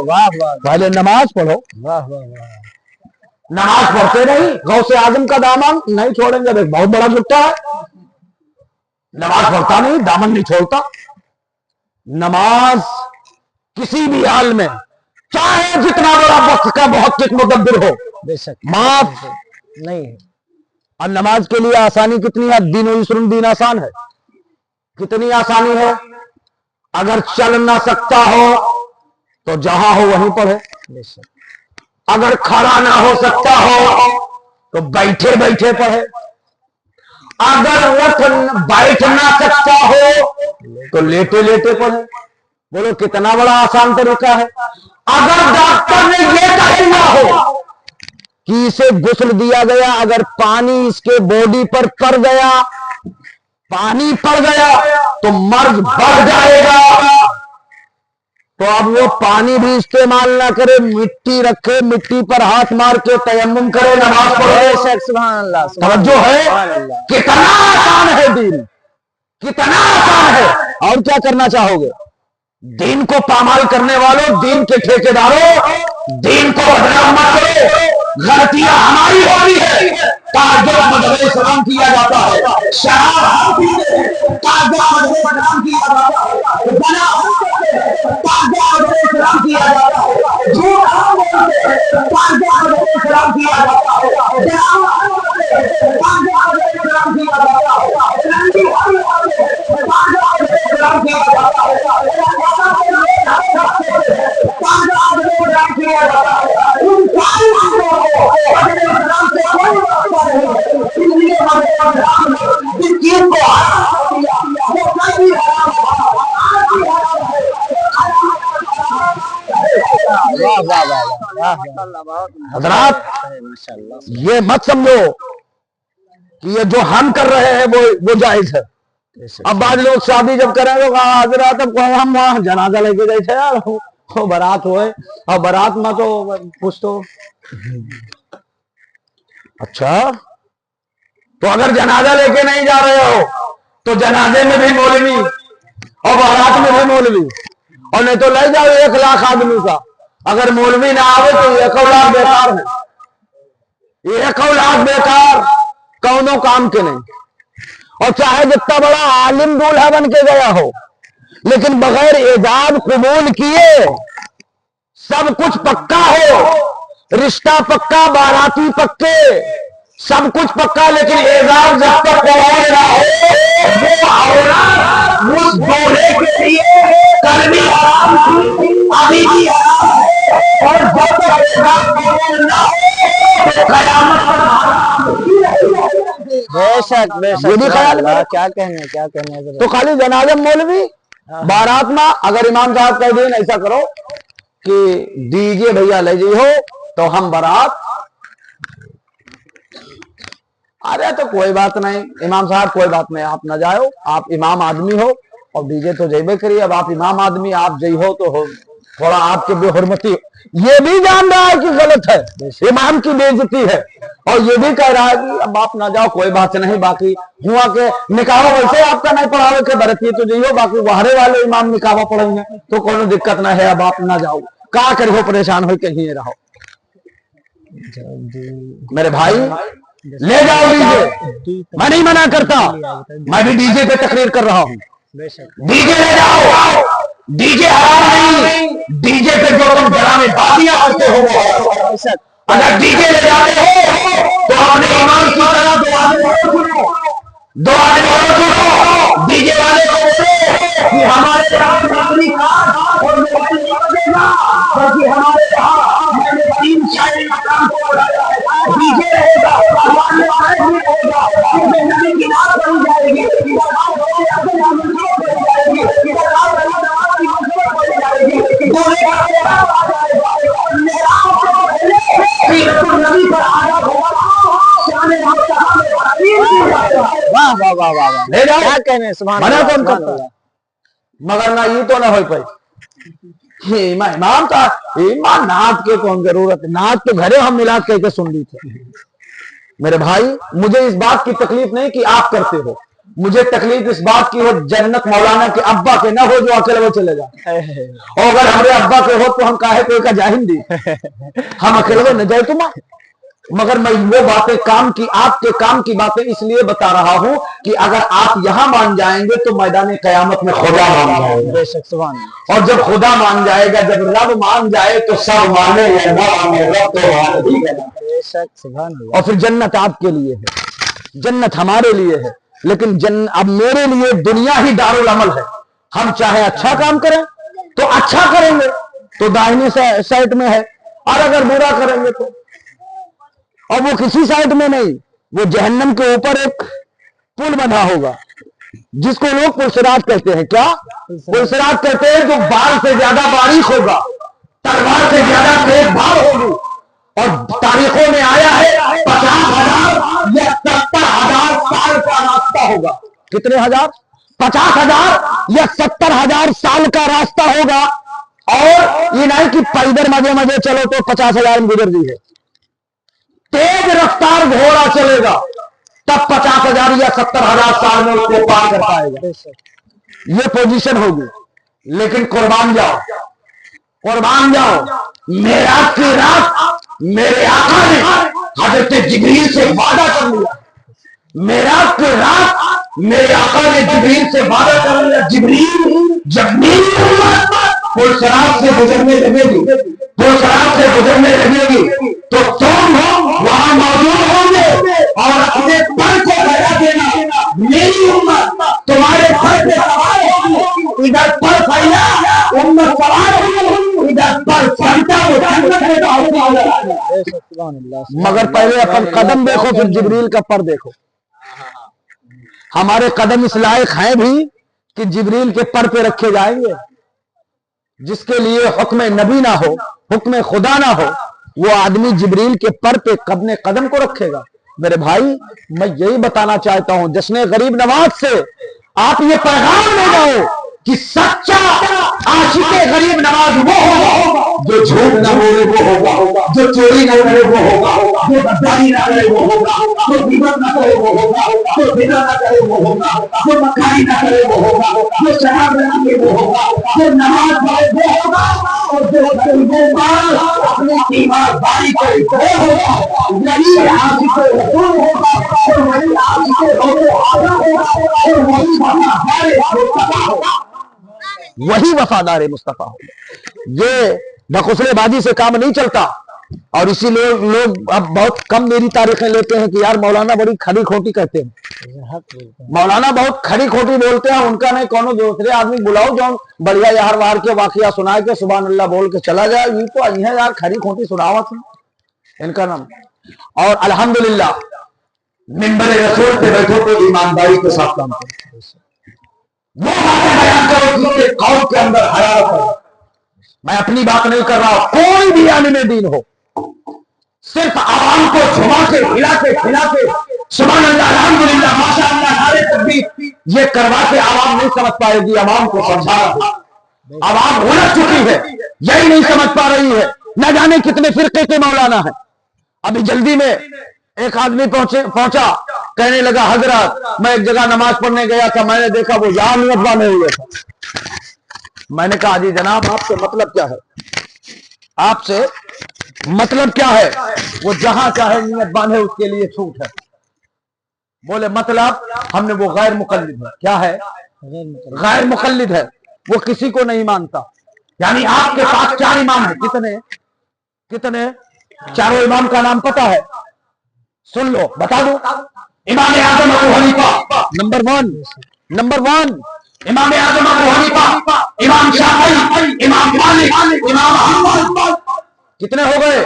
वाह वाह पहले नमाज पढ़ो। वाह वाह वाह। नमाज पढ़ते नहीं, गौसे आजम का दामन नहीं छोड़ेंगे, देख बहुत बड़ा जुट्टा है। नमाज पढ़ता नहीं, दामन नहीं छोड़ता। नमाज किसी भी हाल में, चाहे जितना बड़ा वक्त का बहुत मुदब्बिर हो, बेशक माफ नहीं है। और नमाज के लिए आसानी कितनी है। दीन युस्रुन, दीन आसान है। कितनी आसानी है। अगर चल ना सकता हो तो जहां हो वहीं पर है। बेशक अगर खड़ा ना हो सकता हो तो बैठे बैठे पढ़े। अगर बैठ ना सकता हो तो लेटे लेटे पढ़े। बोलो कितना बड़ा आसान तरीका है। अगर डॉक्टर ने ये कहा हो कि इसे गुस्ल दिया गया, अगर पानी इसके बॉडी पर पड़ गया, पानी पड़ गया तो मर्ज बढ़ जाएगा, तो अब वो पानी भी इस्तेमाल ना करे, मिट्टी रखे, मिट्टी पर हाथ मार के तयम्मुम करे, नमाज पढ़े। बेशक सुभान अल्लाह तवज्जो है। कितना आसान है दीन, कितना आसान है। और क्या करना चाहोगे। दीन को पामाल करने वालों, दीन के ठेकेदारों, दीन को बदनाम मत करो। गलतियां हमारी हो रही है। ताज्जुब मजहब सलाम किया जाता है, शराब बदनाम किया जाता है, सलाम किया जाता है, झूठ सलाम किया जाता है, सलाम किया जाता हजरात, ये मत समझो कि ये जो हम कर रहे हैं वो जायज है। अब बाद लोग शादी जब करेंगे तो हजरात अब हम वहां जनाजा लेके गए थे यार, वो बारात हुए और बारात में तो कुछ तो अच्छा, तो अगर जनाजा लेके नहीं जा रहे हो तो जनाजे में भी मौलवी और बारात में भी मौलवी, और नहीं तो ले जाओ 1 लाख आदमी का, अगर मौलवी ना आवे तो 1 लाख बेकार है। 1 लाख बेकार, कौनों काम के नहीं। और चाहे जितना बड़ा आलिम दूल्हा बन के गया हो, लेकिन बगैर एजाब कबूल किए सब कुछ पक्का हो, रिश्ता पक्का, बाराती पक्के, सब कुछ पक्का, लेकिन एजाब जब तक कबूल ना हो वो औरत उस दूल्हे के लिए कलमी हराम थी, अभी भी हराम है। और जब तक एजाब कबूल ना हो तो कयामत बेशक बेशक ये भी ख्याल में क्या कहने तो खाली जनाजे मौलवी बारात में, अगर इमाम साहब कह दें ऐसा करो कि डीजे भैया ले जी हो तो हम बारात, अरे तो कोई बात नहीं इमाम साहब, कोई बात नहीं, आप न जाओ, आप इमाम आदमी हो और डीजे तो जैबे करिए। अब आप इमाम आदमी, आप जई हो तो हो, थोड़ा आपके बेहुरमती, ये भी जान रहा है कि गलत है, इमाम की बेइज्जती है, और ये भी कह रहा है कि अब आप ना जाओ, कोई बात नहीं। बाकी हुआ के निकाह वैसे आपका नहीं पढ़ावे के बरतिए तो जइयो, बाकी बाहरे वाले इमाम निकाह पढ़ेंगे तो कोई दिक्कत ना है। अब आप ना जाओ, क्या करियो, परेशान हो कहीं रहो। मेरे भाई ले जाओ डीजे, मैं नहीं मना करता, मैं भी डीजे पे तकरीर कर रहा हूँ। डीजे ले जाओ, डीजे हराम नहीं, डीजे पे जो तुम डराने बातियां करते हो, अगर डीजे ले जाते हो तो अपने ईमान की तरह दुआ सुनो, दो आदमी डीजे वाले को बोले कि हमारे यहाँ अपनी कार और मोबाइल नहीं बजेगा, बल्कि हमारे यहाँ मैंने 3 शायरी का काम को बढ़ाया है, डीजे रहेगा, हमारे साइड में होगा, इसमें नदी की नाद बन जाएगी, इधर आप बोले अपने यहाँ मंसूर बन जाएगी, इधर आप बोले नमाज की मंसूर बन जाएगी, बोले का आ जाएगा, और मेरा आपको नबी पर आया होगा, शाने वाह वाह वाह वाह वाह। ले जाओ। क्या कहने, सुभान मना अल्लाह, कौन सुभान करता? अल्लाह। मगर ना ये तो ना हो पाई। इमाम था, इमाम नात के कौन जरूरत है, नात तो घरे हम मिलाद कह के सुन ली थे। मेरे भाई, मुझे इस बात की तकलीफ नहीं कि आप करते हो, मुझे तकलीफ इस बात की हो जन्नत मौलाना के अब्बा के ना हो जो अकेले वो चले जाए, और अगर हमारे अब्बा के हो तो हम काहे कोई का जाहिन दी, हम अकेले न जाए तुम। मगर मैं वो बातें काम की, आपके काम की बातें इसलिए बता रहा हूं कि अगर आप यहां मान जाएंगे तो मैदान कयामत में खुदा मान जाएगा। बेशक, सुभान अल्लाह। और जब खुदा मान जाएगा, जब रब मान जाए तो सब माने या ना माने, रब तो मान ही गया। बेशक, सुभान अल्लाह। और फिर जन्नत आपके लिए है, जन्नत हमारे लिए है, लेकिन अब मेरे लिए दुनिया ही दारुल अमल है। हम चाहे अच्छा काम करें तो अच्छा करेंगे तो दाहिने साइड में है, और अगर बुरा करेंगे तो, और वो किसी साइड में नहीं, वो जहन्नम के ऊपर एक पुल बना होगा जिसको लोग पुलसिरात कहते हैं। क्या पुलसिरात कहते हैं? जो बाल से ज्यादा बारीक होगा, तलवार से ज्यादा तेज धार होगी, और तारीखों में आया है 50,000 या 70,000 साल का रास्ता होगा। कितने हजार? 50,000 या 70,000 साल का रास्ता होगा। और ये नहीं कि पैदल मजे मजे चलो तो 50,000 में गुजर दी है, तेज रफ्तार घोड़ा चलेगा तब 50,000 या 70,000 साल में उसको पार कर पाएगा। ये पोजीशन होगी। लेकिन कुर्बान जाओ, कुर्बान जाओ, मेराज की रात मेरे आका ने हजरत जिब्रील से वादा कर लिया। मेराज की रात मेरे आका ने जिब्रील से वादा कर लिया, जिब्रील जब मेरी उम्मत पुलसिरात से गुजरने लगेगी, पुलसिरात से गुजरने लगेगी तो तुम वहां मौजूद होंगे और अपने पर को लगा देना, मेरी उम्मत तुम्हारे पर पे सवार होगी, इधर पर फैला उम्मत सवार होगी, इधर पर फैलता वो जन्नत में बेशक, सुभान अल्लाह। मगर पहले अपन कदम देखो, फिर जिब्रील का पर देखो। हमारे कदम इस लायक हैं भी कि जिब्रील के पर पे रखे जाएंगे। जिसके लिए हुक्म नबी ना हो, हुक्म खुदा ना हो, वो आदमी जिब्रील के पर पे अपने कदम को रखेगा। मेरे भाई, मैं यही बताना चाहता हूं, जश्न गरीब नवाज से आप ये पैगाम ले जाओ कि सच्चा आशिके गरीब नवाज वो होगा जो झूठ ना बोले वो होगा, जो चोरी ना करे वो होगा, जो गद्दारी ना करे वो होगा, जो गिबत ना करे वो होगा, जो बिना ना करे वो होगा, जो मक्कारी ना करे वो होगा, जो शराब ना पीए वो होगा, जो नमाज पढ़े वो होगा, और जो अपनी ईमानदारी करे वो होगा। यही आशिके रसूल होगा, और वही आशिके आदम होगा, और वही वफादार मुस्तफा होगा, वही वफादार मुस्तफा होगा। ये ढकोसलेबाजी से काम नहीं चलता। और इसीलिए लोग अब बहुत कम मेरी तारीखें लेते हैं कि यार मौलाना बड़ी खड़ी खोटी कहते हैं, मौलाना बहुत खड़ी खोटी बोलते हैं। उनका नहीं, कोनो दूसरे आदमी बुलाओ जो बढ़िया यार वार के वाकया सुना के सुभान अल्लाह बोल के चला जाए। ये तो आई है यार खड़ी खोटी सुनावा थी इनका नाम। और अल्हम्दुलिल्लाह मिंबर रसूल पे बैठो तो ईमानदारी के साथ काम करो, वो बातें बयान करो जिसके कौम के अंदर हरारत है। मैं अपनी बात नहीं कर रहा, कोई भी आलिम दीन हो, सिर्फ आवाम को झुमा के हिला के खिला के सुभान अल्लाह अल्हम्दुलिल्लाह माशाअल्लाह नारे तकबीर ये करवा के आवाम नहीं समझ पाएगी। आवाम को समझाना, आवाम उलझ चुकी है, यही नहीं समझ पा रही है। न जाने कितने फिरके के मौलाना है। अभी जल्दी में एक आदमी पहुंचा, कहने लगा हजरत मैं एक जगह नमाज पढ़ने गया था, मैंने देखा वो यहाँ नियत बांधे हुए था। मैंने कहा जी जनाब आपसे मतलब क्या है, आपसे मतलब क्या है? वो जहां चाहे नियत बांधे उसके लिए छूट है। बोले मतलब? हमने वो गैर मुकल्लिद है। क्या है? गैर मुकल्लिद है, वो किसी को नहीं मानता। यानी आपके पास 4 इमाम है। कितने कितने? चारों इमाम का नाम पता है? सुन लो, बता दो। इमाम आजम अबू हनीफा नंबर वन इमाम आजम अबू हनीफा, इमाम शाफी, इमाम मालिक, इमाम अहमद। कितने हो गए?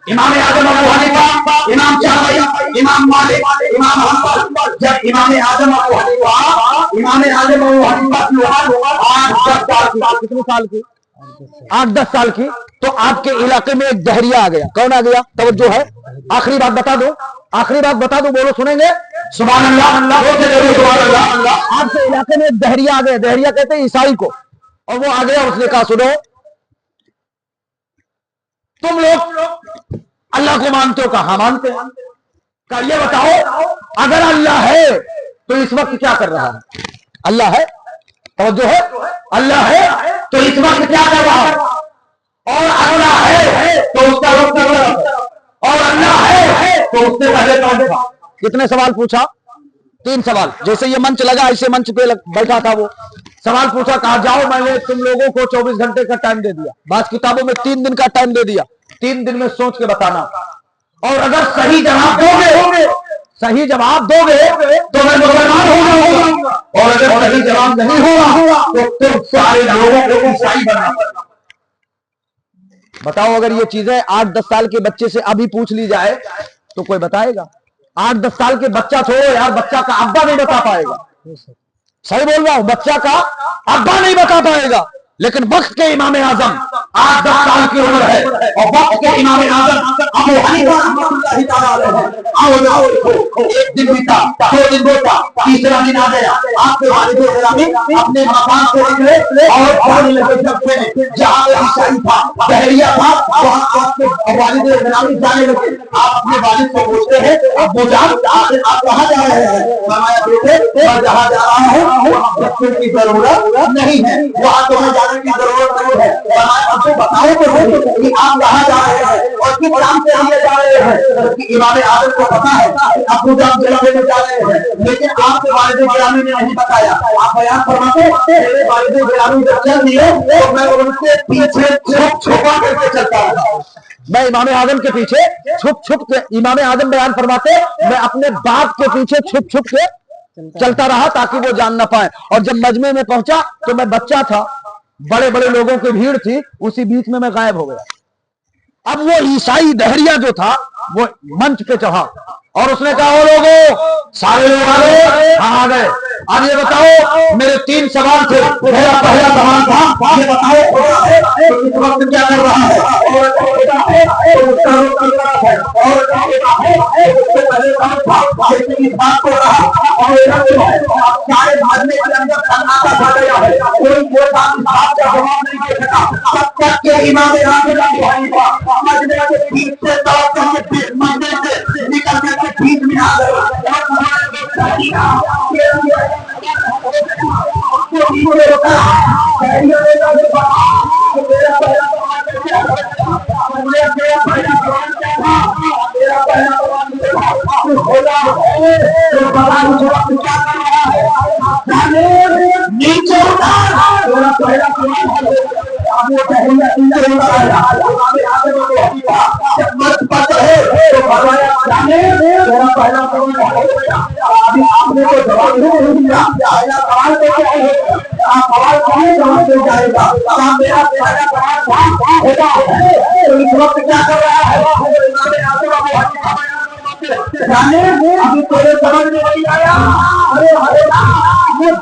इमाम आजम अबू हनीफा, इमाम शाफी, इमाम मालिक, इमाम अहमद। जब इमाम आजम अबू हनीफा की उम्र 8-10 साल की, कितने साल की? 8-10 साल की, तो आपके इलाके में एक दहरिया आ गया। कौन आ गया? तवज्जो है, आखिरी बात बता दो, आखिरी बात बता दो, बोलो सुनेंगे? सुभान अल्लाह, सुभान अल्लाह। आपके इलाके में एक दहरिया आ गया, दहरिया कहते हैं ईसाई को, और वो आ गया, उसने कहा सुनो, तुम लोग अल्लाह को मानते हो? कहा मानते हैं। कहा ये बताओ, अगर अल्लाह है तो इस वक्त क्या कर रहा है? अल्लाह है, तवज्जो है, अल्लाह है तो इस वक्त क्या कर रहा है? और अल्लाह है तो उसका वक्त कर रहा है, और अल्लाह है तो उससे पहले कौन था? कितने सवाल पूछा? 3 सवाल। जैसे ये मंच लगा, ऐसे मंच पे बैठा था वो, सवाल पूछा, कहा जाओ मैंने तुम लोगों को 24 घंटे का टाइम दे दिया, बात किताबों में 3 दिन का टाइम दे दिया, 3 दिन में सोच के बताना, और अगर सही जवाब दोगे, सही जवाब दोगे तो मैं मुसलमान होगा, और अगर सही जवाब नहीं होगा तो तुम सारे लोगों को ईसाई बनाना। बताओ, अगर ये चीजें 8-10 साल के बच्चे से अभी पूछ ली जाए तो कोई बताएगा? 8-10 साल के बच्चा छोड़ो यार, बच्चा का अब्बा नहीं बता पाएगा। सही बोल रहा हूं, बच्चा का अब्बा नहीं बता पाएगा। लेकिन वक्त के इमाम आजम 8-10 साल की उम्र है, और वक्त के इमाम आजम अबू हनीफा रहमतुल्लाहि तआला अलैहि, एक दिन बीता, 2 दिन बीता, तीसरा दिन आ गया, आपके वालिद गिरामी अपने मकान से निकले और जाने लगे जब जहां ईसाई था, दहरिया था, वहां आपके वालिद गिरामी जाने लगे। आप अपने वालिद को पूछते हैं, अब्बू जान आप कहां जा रहे हैं? फरमाया बेटे मैं जहां जा रहा हूं वहां बच्चों की जरूरत नहीं है, वहां तो मैं की जरूरत नहीं है। आपको बताओ तो कि आप कहां जा रहे हैं और किस काम से हम जा रहे हैं? कि इमाम आजम को पता है अबू जान जलाने में जा रहे हैं, लेकिन आपके वालिद गिरामी ने नहीं बताया। आप बयान फरमाते, मेरे वालिद गिरामी जब चल दिए तो मैं उनके पीछे छुपा करके चलता रहा। मैं इमाम आजम के पीछे छुप के, इमाम आजम बयान फरमाते, मैं अपने बाप के पीछे छुप के चलता रहा ताकि वो जान ना पाए। और जब मजमे में पहुंचा तो मैं बच्चा था, बड़े बड़े लोगों की भीड़ थी, उसी बीच में मैं गायब हो गया। अब वो ईसाई दहरिया जो था वो मंच पे चढ़ा और उसने कहा, ओ लोगों, सारे लोग आ गए? हाँ आ गए। अब ये बताओ, मेरे 3 सवाल थे। मेरा पहला सवाल था, ये बताओ इस वक्त क्या कर रहा है? सारे भागने के अंदर सन्नाटा छा गया है, कोई बात का जवाब नहीं दे सका। तब तक के इमाम आजम अबू हनीफा मजमे के बीच से दौड़ करके मजमे से निकल करके बीच में आ गए। नीचे क्या कर रहा है? तेरे समझ में नहीं आया?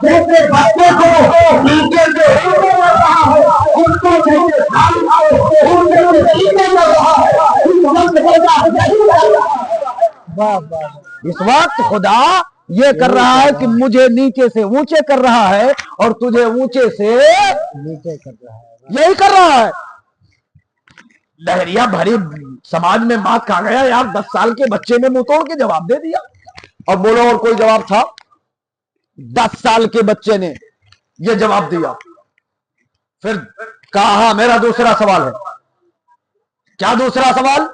जैसे बच्चे को नीचे से उनको इस वक्त खुदा ये कर रहा है कि मुझे नीचे से ऊंचे कर रहा है और तुझे ऊंचे से नीचे कर रहा है। यही कर रहा है। लहरिया भरी समाज में बात खा गया यार। 10 साल के बच्चे ने मुंह तोड़ के जवाब दे दिया। और बोलो और कोई जवाब था? 10 साल के बच्चे ने ये जवाब दिया। फिर कहा मेरा दूसरा सवाल है। क्या दूसरा सवाल?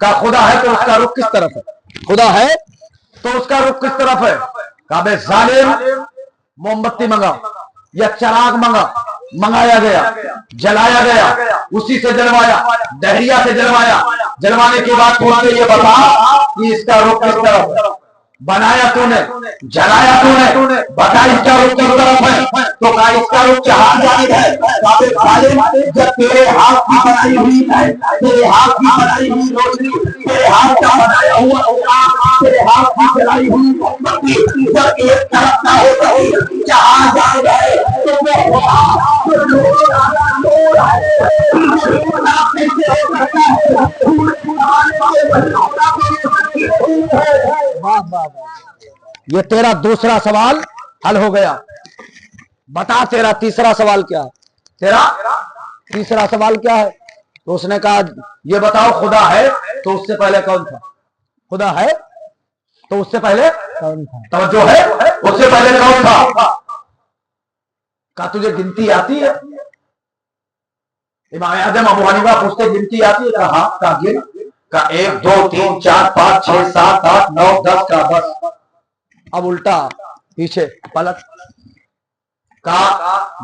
कहा खुदा है तो उसका रुख किस तरफ है? खुदा है तो उसका रुख किस तरफ है? कहा बे जालिम, मोमबत्ती मंगा या चराग मंगाया गया, जलाया गया, उसी से जलवाया, दहरिया से जलवाया। जलवाने के बाद तुमने ये बता कि इसका रुख किस तरफ है? बनाया तूने, जलाया तूने, बता इसका रुख किस तरफ है, तो कहा इसका रुख जहां जानिब है। काबे खालिद जब तेरे हाथ की बनाई हुई है, तेरे हाथ की बनाई हुई रोशनी, तेरे हाथ का बनाया हुआ आग, तेरे हाथ की जलाई हुई मोमबत्ती जब एक तरफ ना हो सके जहां जानिब है, तो वो जो नूर है ये तेरा दूसरा सवाल हल हो गया। बता तेरा तीसरा सवाल क्या है? तेरा तीसरा सवाल क्या है? तो उसने कहा ये बताओ खुदा है तो उससे पहले कौन था? खुदा है तो उससे पहले कौन था? तवज्जो है, उससे पहले कौन था? क्या तुझे गिनती आती है? इमाम आजम अबू हनीफा पूछते गिनती आती है? कहा का गिन का 1 2 3 4 5 6 7 8 9 10 का बस। अब उल्टा पीछे पलट का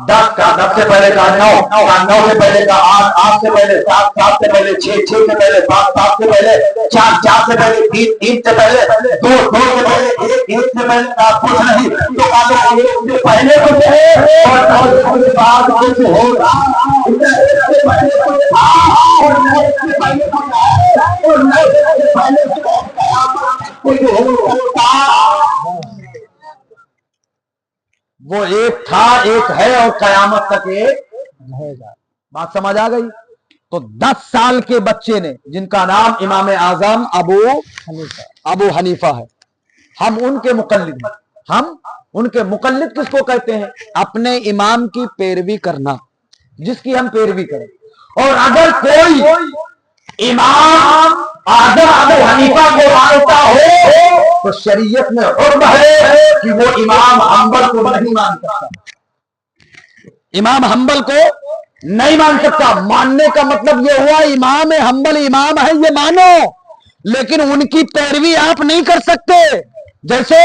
10 का 10 से पहले का 9 का 9 से पहले का 8 8 से पहले 7 7 से पहले 6 6 से पहले 7 7 से पहले 4 4 से पहले 3 3 से पहले 2 2 से पहले 1 1 से पहले कुछ नहीं। तो काले पहले कुछ है और उसके बाद कुछ होगा। इससे पहले कुछ था और इससे पहले कुछ है और इससे पहले कुछ होगा। वो एक था, एक है और कयामत तक एक रहेगा। बात समझ आ गई? तो 10 साल के बच्चे ने जिनका नाम इमाम आजम अबू हनीफा है, हम उनके मुकल्लिद हैं। हम उनके मुकल्लिद किसको कहते हैं? अपने इमाम की पैरवी करना, जिसकी हम पैरवी करें। और अगर कोई इमाम आजम अबू हनीफा को मानता हो तो शरीयत में हुक्म है कि वो इमाम हंबल को नहीं मान सकता। इमाम हंबल को नहीं मान सकता। मानने का मतलब ये हुआ इमाम हंबल इमाम है ये मानो, लेकिन उनकी पैरवी आप नहीं कर सकते। जैसे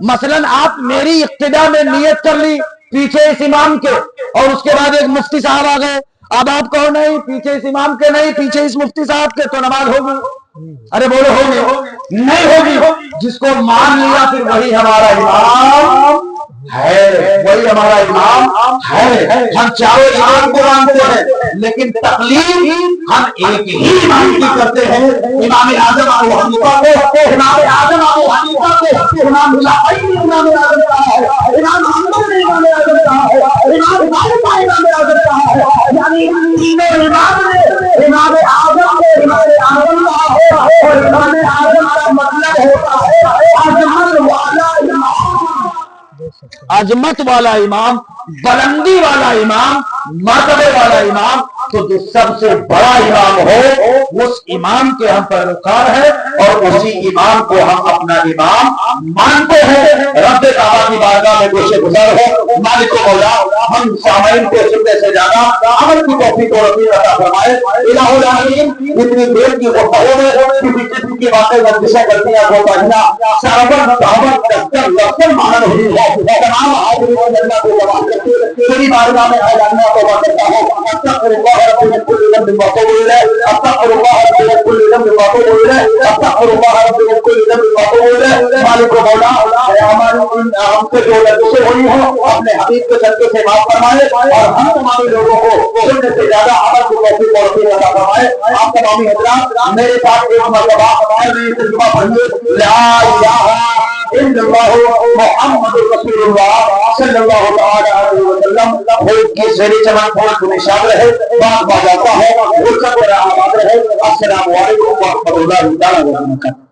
मसलन आप मेरी इक्तिदा में नियत कर ली पीछे इस इमाम के और उसके बाद एक मुफ्ती साहब आ गए, अब आप कहो नहीं पीछे इस इमाम के नहीं पीछे इस मुफ्ती साहब के, तो नमाज होगी? अरे बोलो होगी? नहीं होगी। जिसको मान लिया फिर वही हमारा इमाम है, वही हमारा इमाम है। हम चारों इमाम को मानते हैं लेकिन तकलीफ हम एक ही इमाम की करते हैं, इमाम आजम अबू हनीफा को। इमाम आजम अबू हनीफा को इमाम शाफी इमाम आजम का है, इमाम अहमद इमाम आजम का है, इमाम मालिक इमाम आजम का है। यानी तीनों इमाम ने इमाम आजम को इमाम आजम का है और इमाम आजम का मतलब होता है अजमत वाला इमाम, अजमत वाला इमाम, बुलंदी वाला इमाम, मर्तबे वाला इमाम। तो जो सबसे बड़ा इमाम हो उस इमाम के हम पैरोकार हैं और उसी इमाम को हम अपना इमाम मानते हैं। रब काबा की बारगाह में गोशे गुजर हो मालिक मौला हम सामाइन के सुनने से ज्यादा अमल की तौफीक और रफ़ीक अता फरमाए। इलाहुल आमीन। इतनी देर की गुफ्तगू में किसी किस्म की बातें बंदिशें गलतियां को पढ़ना सरवर तहमत दफ्तर लफ्ज़ मानन हुई है। तमाम हाजिर अल्लाह को जवाब देते तेरी बारगाह में हाजिर को करता हूं। अस्तगफिरुल्लाह रब्बी मिन कुल्ली ज़ंबिन व अतूबु इलैह। अस्तगफिरुल्लाह रब्बी मिन कुल्ली ज़ंबिन व अतूबु इलैह। अस्तगफिरुल्लाह रब्बी मिन कुल्ली ज़ंबिन व अतूबु इलैह। मालिक मौला हमारी हमसे जो लफ्ज़ें हुई हो अपने हबीब के सदके से माफ फरमाए और हम तमाम लोगों को सुनने से ज्यादा अमल की तौफीक और रफ़ीक अता फरमाए। आप तमाम हज़रात मेरे साथ एक मरतबा तर्जुमा पढ़िए ला इलाहा इल्लल्लाह मुहम्मदुर रसूलुल्लाह सल्लल्लाहु अलैहि वसल्लम। भूख की सेरी चमन भूख निशान रहे, बात बात आता है, गुस्सा पर आबाद रहे। अस्सलामु अलैकुम व रहमतुल्लाहि व बरकातहू।